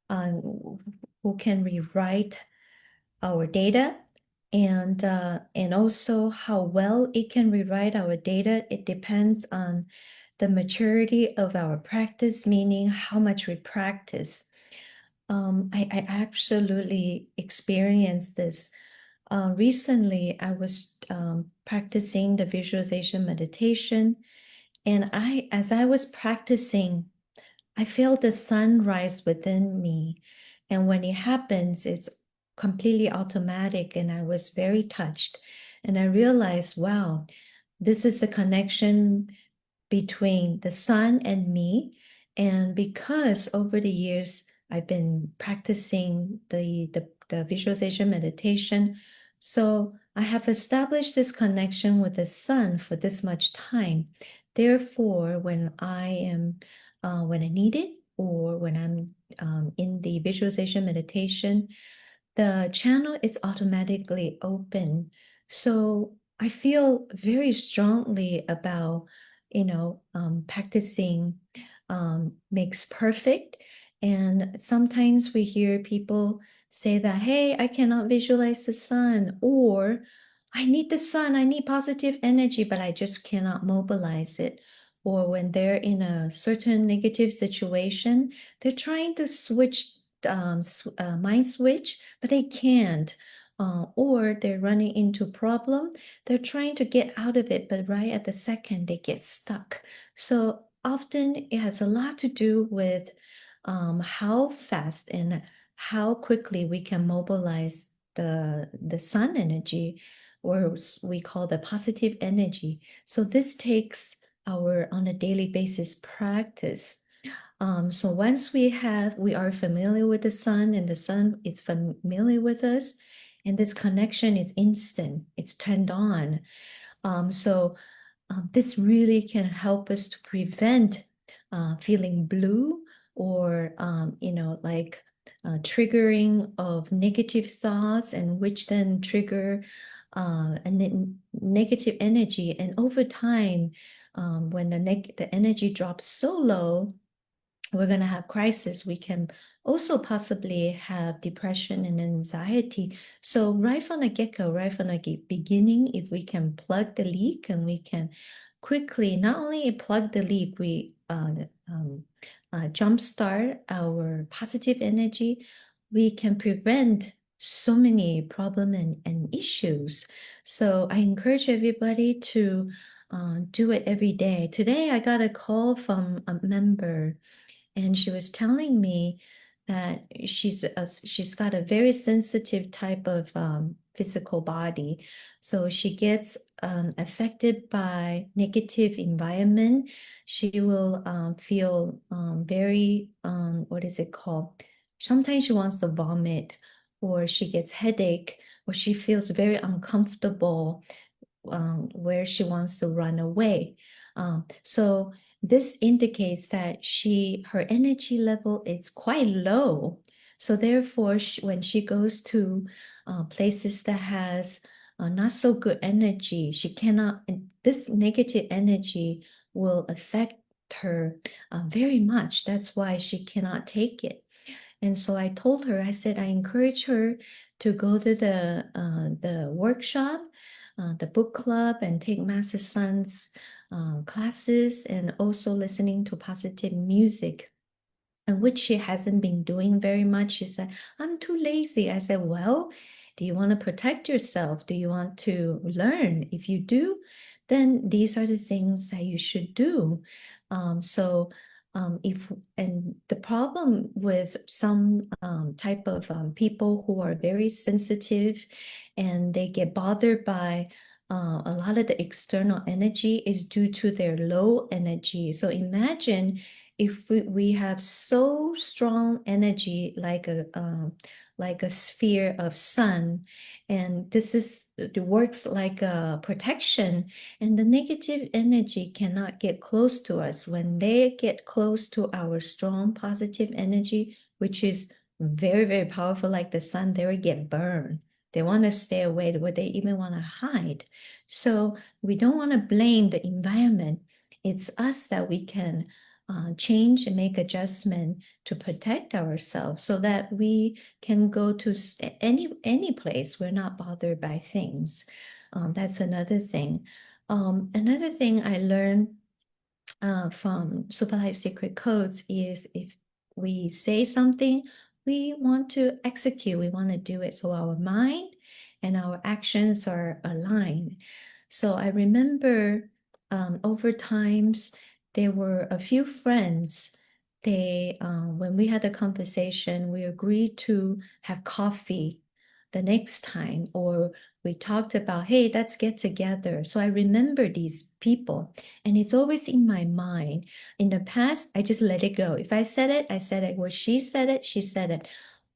D: who can rewrite our data, and also how well it can rewrite our data. It depends on the maturity of our practice, meaning how much we practice. I absolutely experienced this. Recently, I was practicing the visualization meditation, and as I was practicing, I feel the sun rise within me. And when it happens, it's completely automatic. And I was very touched. And I realized, wow, this is the connection between the sun and me. And because over the years, I've been practicing the visualization meditation. So I have established this connection with the sun for this much time. Therefore, when I need it, or when I'm in the visualization meditation, the channel is automatically open. So I feel very strongly about, practicing makes perfect. And sometimes we hear people say that, hey, I cannot visualize the sun, or I need the sun, I need positive energy, but I just cannot mobilize it. Or when they're in a certain negative situation, they're trying to switch, mind switch, but they can't. Or they're running into problem. They're trying to get out of it, but right at the second they get stuck. So often it has a lot to do with how fast and how quickly we can mobilize the sun energy, or we call the positive energy. So this takes our on a daily basis practice. So once we are familiar with the sun, and the sun is familiar with us, and this connection is instant, it's turned on. So this really can help us to prevent feeling blue, or like triggering of negative thoughts, and which then trigger a negative energy. And over time, when the energy drops so low, we're going to have crisis. We can also possibly have depression and anxiety. So right from the get-go, right from the beginning, if we can plug the leak, and we can quickly not only plug the leak, we jumpstart our positive energy, we can prevent so many problems and issues. So I encourage everybody to do it every day. Today, I got a call from a member, and she was telling me that she's got a very sensitive type of physical body. So she gets affected by negative environment. She will feel very, what is it called? Sometimes she wants to vomit, or she gets headache, or she feels very uncomfortable, where she wants to run away. So this indicates that her energy level is quite low. So therefore, when she goes to places that has not so good energy, she cannot this negative energy will affect her very much. That's why she cannot take it. And so I told her, I said, I encourage her to go to the workshop, the book club, and take Master Sun's classes, and also listening to positive music, and which she hasn't been doing very much. She said, I'm too lazy. I said, well, do you want to protect yourself? Do you want to learn? If you do, then these are the things that you should do. And the problem with some type of people who are very sensitive and they get bothered by a lot of the external energy is due to their low energy. So imagine if we have so strong energy like a sphere of sun, and it works like a protection, and the negative energy cannot get close to us. When they get close to our strong positive energy, which is very, very powerful, like the sun, they will get burned. They want to stay away, or they even want to hide. So we don't want to blame the environment. It's us that we can change and make adjustment to protect ourselves so that we can go to any place. We're not bothered by things. That's another thing. Another thing I learned from Super Life Secret Codes is if we say something, we want to execute, we want to do it. So our mind and our actions are aligned. So I remember over times, there were a few friends. When we had a conversation, we agreed to have coffee the next time, or we talked about, hey, let's get together. So I remember these people, and it's always in my mind. In the past, I just let it go. If I said it, I said it. Well, she said it, she said it.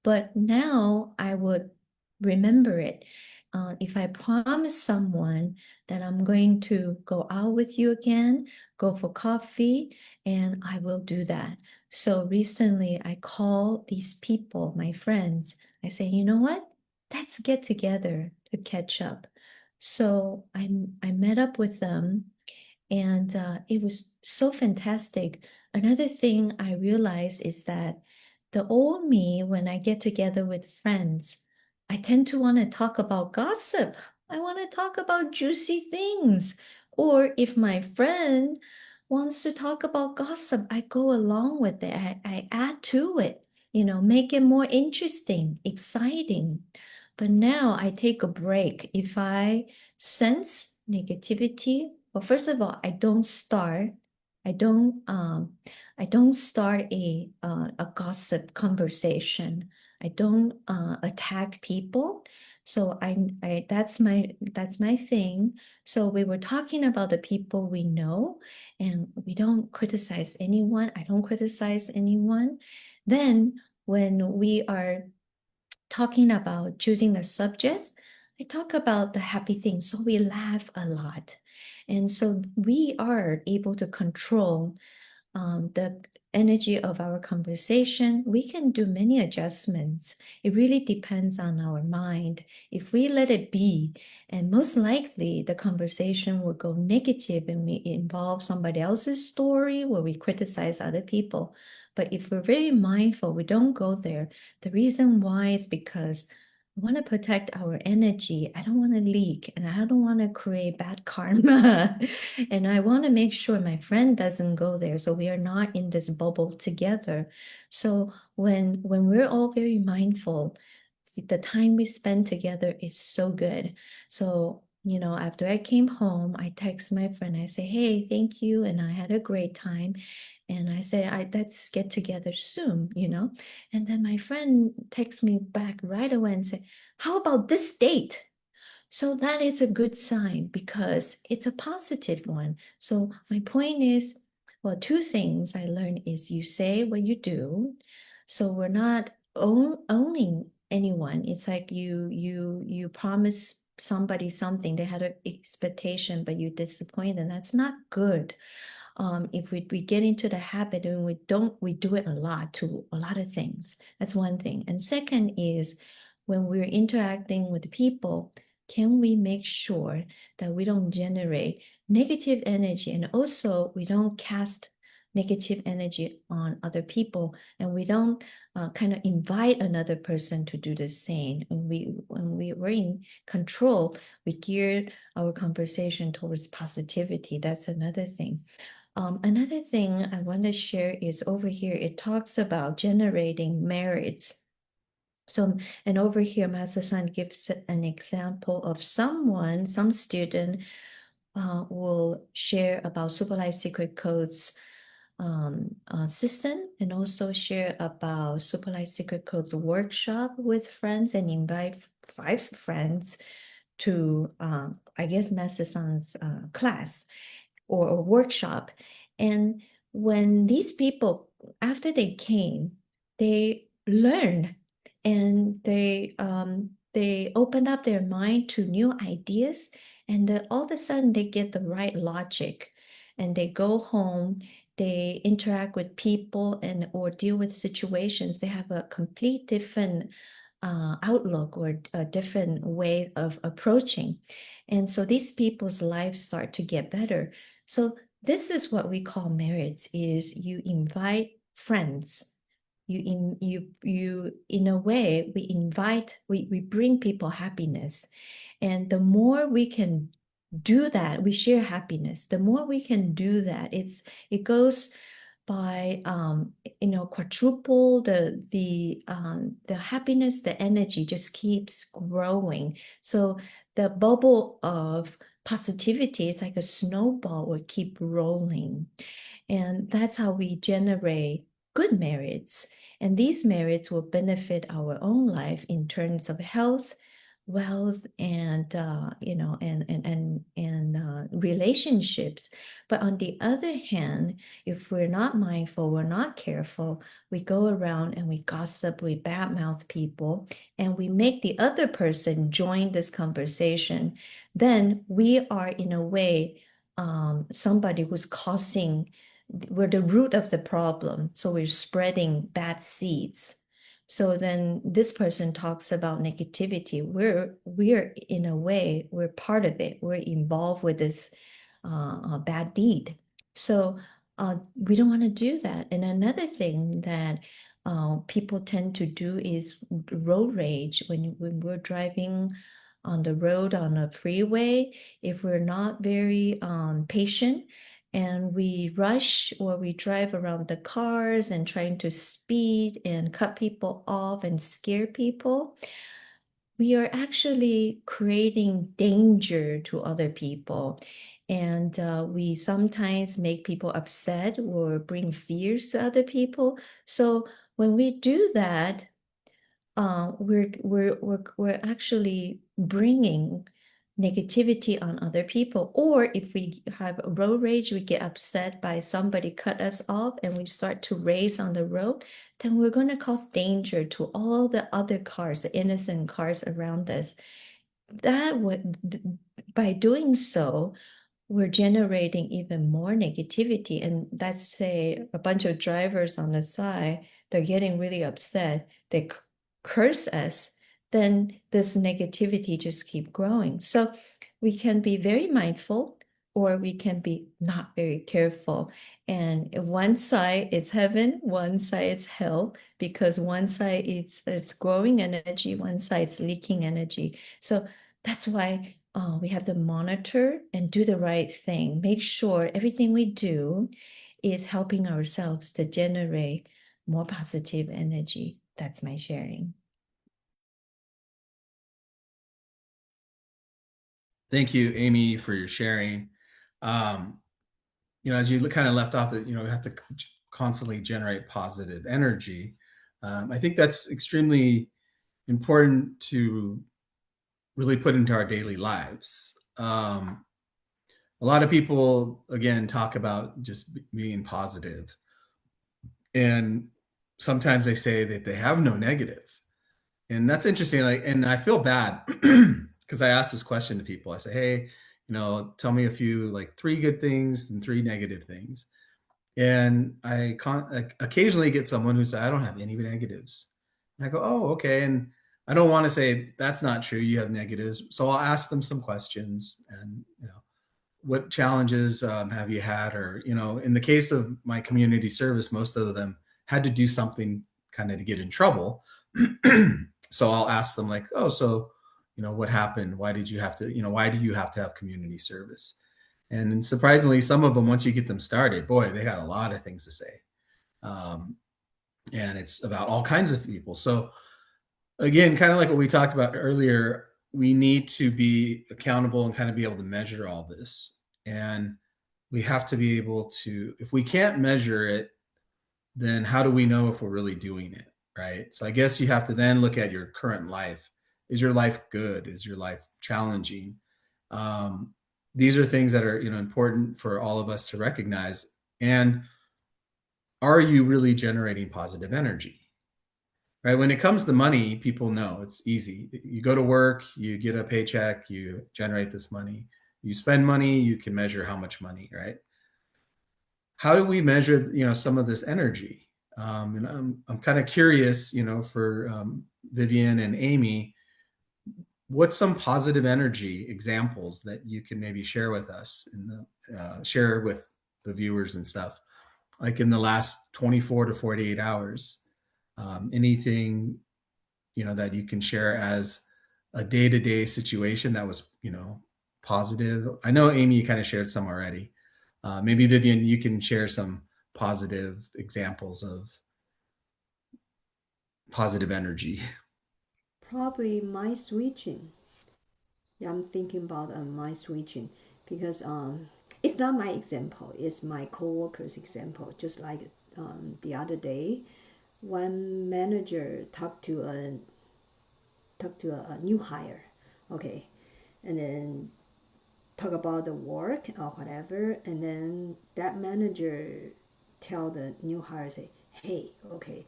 D: But now I would remember it. If I promise someone that I'm going to go out with you again, go for coffee, and I will do that. So recently I call these people, my friends, I say, you know what? Let's get together to catch up. So I met up with them, and it was so fantastic. Another thing I realized is that the old me, when I get together with friends, I tend to want to talk about gossip. I want to talk about juicy things. Or if my friend wants to talk about gossip, I go along with it. I add to it, make it more interesting, exciting. But now I take a break. If I sense negativity, well, first of all, I don't start a gossip conversation. I don't attack people. So that's my thing. So we were talking about the people we know, and we don't criticize anyone. I don't criticize anyone. Then when we are talking about choosing the subjects, I talk about the happy things. So we laugh a lot. And so we are able to control the energy of our conversation. We can do many adjustments. It really depends on our mind. If we let it be, and most likely the conversation will go negative and we involve somebody else's story where we criticize other people. But if we're very mindful, we don't go there. The reason why is because I want to protect our energy. I don't want to leak, and I don't want to create bad karma. And I want to make sure my friend doesn't go there, so we are not in this bubble together. So when we're all very mindful, the time we spend together is so good. So, after I came home, I text my friend. I say, hey, thank you, and I had a great time. And I say, let's get together soon, And then my friend texts me back right away and say, how about this date? So that is a good sign because it's a positive one. So my point is, well, two things I learned is you say what you do. So we're not owning anyone. It's like you promise somebody something, they had an expectation, but you disappoint them. That's not good. If we get into the habit and we do it a lot to a lot of things. That's one thing. And second is when we're interacting with people, can we make sure that we don't generate negative energy, and also we don't cast negative energy on other people, and we don't kind of invite another person to do the same. And when we were in control, we geared our conversation towards positivity. That's another thing. Another thing I want to share is over here, it talks about generating merits. So, and over here, Master-san gives an example of some student will share about Super Life Secret Codes system, and also share about Super Life Secret Codes workshop with friends, and invite 5 friends to, I guess, Master-san's class or workshop. And when these people, after they came, they learned, and they open up their mind to new ideas, and all of a sudden they get the right logic, and they go home, they interact with people and or deal with situations. They have a complete different outlook or a different way of approaching. And so these people's lives start to get better. So this is what we call merits, is you invite friends. You in a way, we bring people happiness. And the more we can do that, we share happiness. The more we can do that, it goes by quadruple the happiness, the energy just keeps growing. So the bubble of positivity is like a snowball, will keep rolling. And that's how we generate good merits. And these merits will benefit our own life in terms of health, wealth, and relationships. But on the other hand, if we're not mindful, we're not careful, we go around and we gossip, we badmouth people, and we make the other person join this conversation, then we are in a way somebody who's causing, we're the root of the problem. So we're spreading bad seeds. So then this person talks about negativity. We're in a way, we're part of it. We're involved with this bad deed. So we don't want to do that. And another thing that people tend to do is road rage. When we're driving on the road, on a freeway, if we're not very patient, and we rush or we drive around the cars and trying to speed and cut people off and scare people, we are actually creating danger to other people. And we sometimes make people upset or bring fears to other people. So when we do that, we're actually bringing negativity on other people. Or if we have road rage, we get upset by somebody cut us off and we start to race on the road, then we're going to cause danger to all the other cars, the innocent cars around us. That would, by doing so, we're generating even more negativity. And let's say a bunch of drivers on the side, they're getting really upset, they curse us, then this negativity just keep growing. So we can be very mindful, or we can be not very careful. And one side is heaven, one side is hell, because one side it's growing energy, one side is leaking energy. So that's why we have to monitor and do the right thing. Make sure everything we do is helping ourselves to generate more positive energy. That's my sharing.
B: Thank you, Amy, for your sharing. As you kind of left off that, we have to constantly generate positive energy. I think that's extremely important to really put into our daily lives. A lot of people, again, talk about just being positive. And sometimes they say that they have no negative. And that's interesting. And I feel bad because I ask this question to people. I say, hey, tell me a few, like 3 good things and 3 negative things. And I occasionally get someone who says, I don't have any negatives. And I go, oh, okay. And I don't want to say that's not true. You have negatives. So I'll ask them some questions and, what challenges have you had? Or, in the case of my community service, most of them had to do something kind of to get in trouble. So I'll ask them like, oh, so, what happened? Why did you have to, why do you have to have community service? And surprisingly, some of them, once you get them started, boy, they got a lot of things to say. Um, and it's about all kinds of people. So again, kind of like what we talked about earlier, we need to be accountable and kind of be able to measure all this. And we have to be able to, if we can't measure it, then how do we know if we're really doing it? Right. So I guess you have to then look at your current life. Is your life good? Is your life challenging? Um, these are things that are, important for all of us to recognize. And are you really generating positive energy? Right. When it comes to money, people know it's easy. You go to work, you get a paycheck, you generate this money, you spend money, you can measure how much money, right? How do we measure, some of this energy? And I'm kind of curious, for Vivian and Amy, what's some positive energy examples that you can maybe share with us and share with the viewers and stuff, like in the last 24 to 48 hours? Anything, that you can share as a day-to-day situation that was, positive. I know Amy, you kind of shared some already. Maybe Vivian, you can share some positive examples of positive energy.
C: Probably my switching. Yeah, I'm thinking about my switching because it's not my example. It's my coworker's example. Just like the other day, one manager talked to a new hire, okay, and then talk about the work or whatever, and then that manager tell the new hire, say, hey, okay,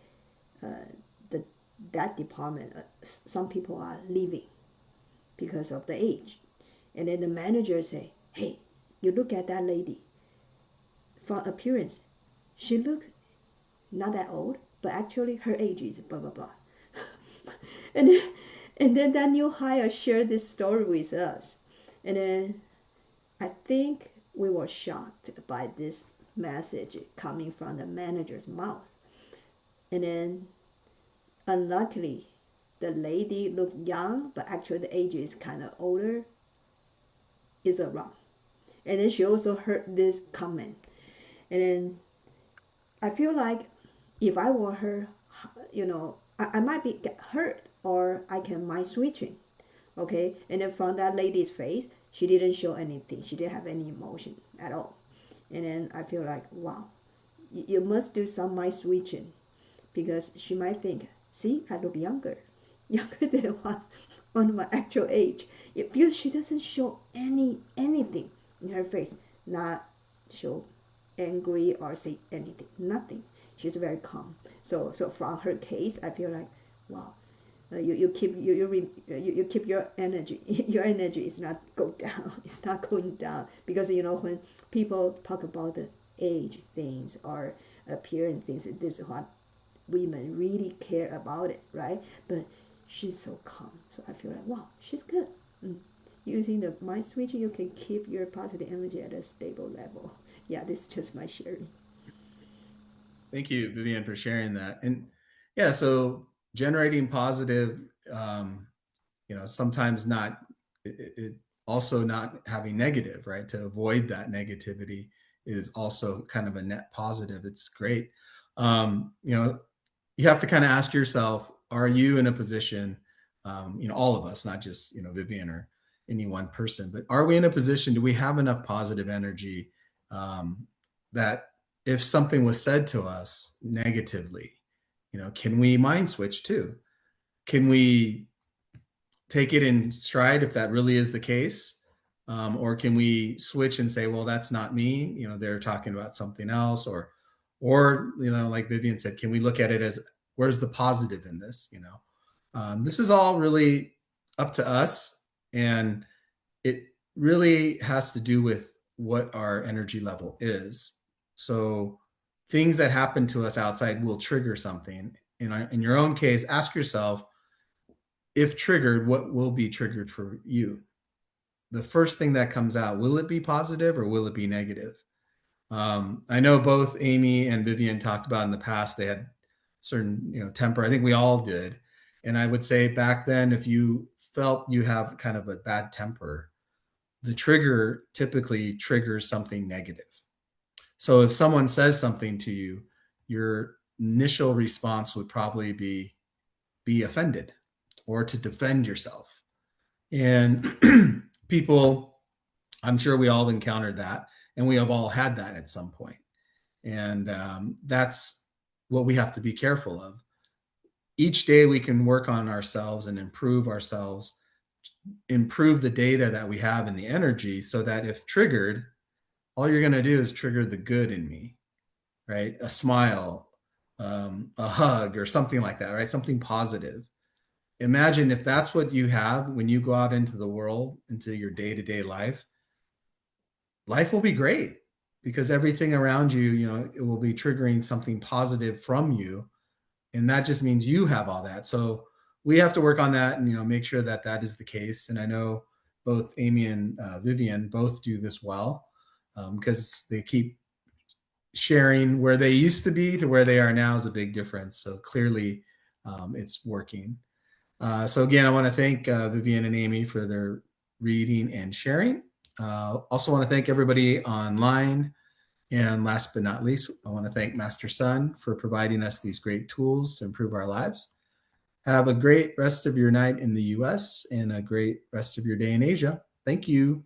C: the that department, some people are leaving because of the age, and then the manager say, hey, you look at that lady, from appearance she looks not that old, but actually her age is blah blah blah. and then, and then that new hire shared this story with us, and then I think we were shocked by this message coming from the manager's mouth. And then, unluckily, the lady looked young, but actually the age is kind of older. Is wrong. And then she also heard this comment. And then I feel like if I were her, I might be get hurt or I can mind switching. Okay, and then from that lady's face, she didn't show anything. She didn't have any emotion at all. And then I feel like, wow, you must do some mind switching, because she might think, see, I look younger, younger than what on my actual age. Because she doesn't show anything in her face, not show angry or say anything, nothing. She's very calm. So from her case, I feel like, wow, you keep your energy. Your energy is not go down. It's not going down, because when people talk about the age things or appearance things, this is what women really care about it, right? But she's so calm, so I feel like, wow, she's good. Using the mind switching, you can keep your positive energy at a stable level. Yeah, this is just my sharing.
B: Thank you, Vivian, for sharing that. And yeah, so generating positive, sometimes not, it also not having negative, right? To avoid that negativity is also kind of a net positive. It's great. You have to kind of ask yourself, are you in a position, all of us, not just, Vivian or any one person, but are we in a position, do we have enough positive energy that if something was said to us negatively, can we mind switch too? Can we take it in stride if that really is the case? Or can we switch and say, well, that's not me, they're talking about something else, or like Vivian said, can we look at it as, where's the positive in this? This is all really up to us, and it really has to do with what our energy level is. So things that happen to us outside will trigger something. In your own case, ask yourself, if triggered, what will be triggered for you? The first thing that comes out, will it be positive or will it be negative? I know both Amy and Vivian talked about in the past, they had certain, temper. I think we all did. And I would say back then, if you felt you have kind of a bad temper, the trigger typically triggers something negative. So if someone says something to you, your initial response would probably be offended or to defend yourself. And people, I'm sure we all encountered that, and we have all had that at some point. And that's what we have to be careful of. Each day we can work on ourselves and improve ourselves, improve the data that we have in the energy, so that if triggered, all you're going to do is trigger the good in me, right? A smile, a hug, or something like that, right? Something positive. Imagine if that's what you have when you go out into the world, into your day-to-day life. Life will be great because everything around you, it will be triggering something positive from you. And that just means you have all that. So we have to work on that and, make sure that that is the case. And I know both Amy and Vivian both do this well because they keep sharing where they used to be to where they are now is a big difference. So clearly it's working. So again, I want to thank Vivian and Amy for their reading and sharing. Also want to thank everybody online. And last but not least, I want to thank Master Sun for providing us these great tools to improve our lives. Have a great rest of your night in the US and a great rest of your day in Asia. Thank you.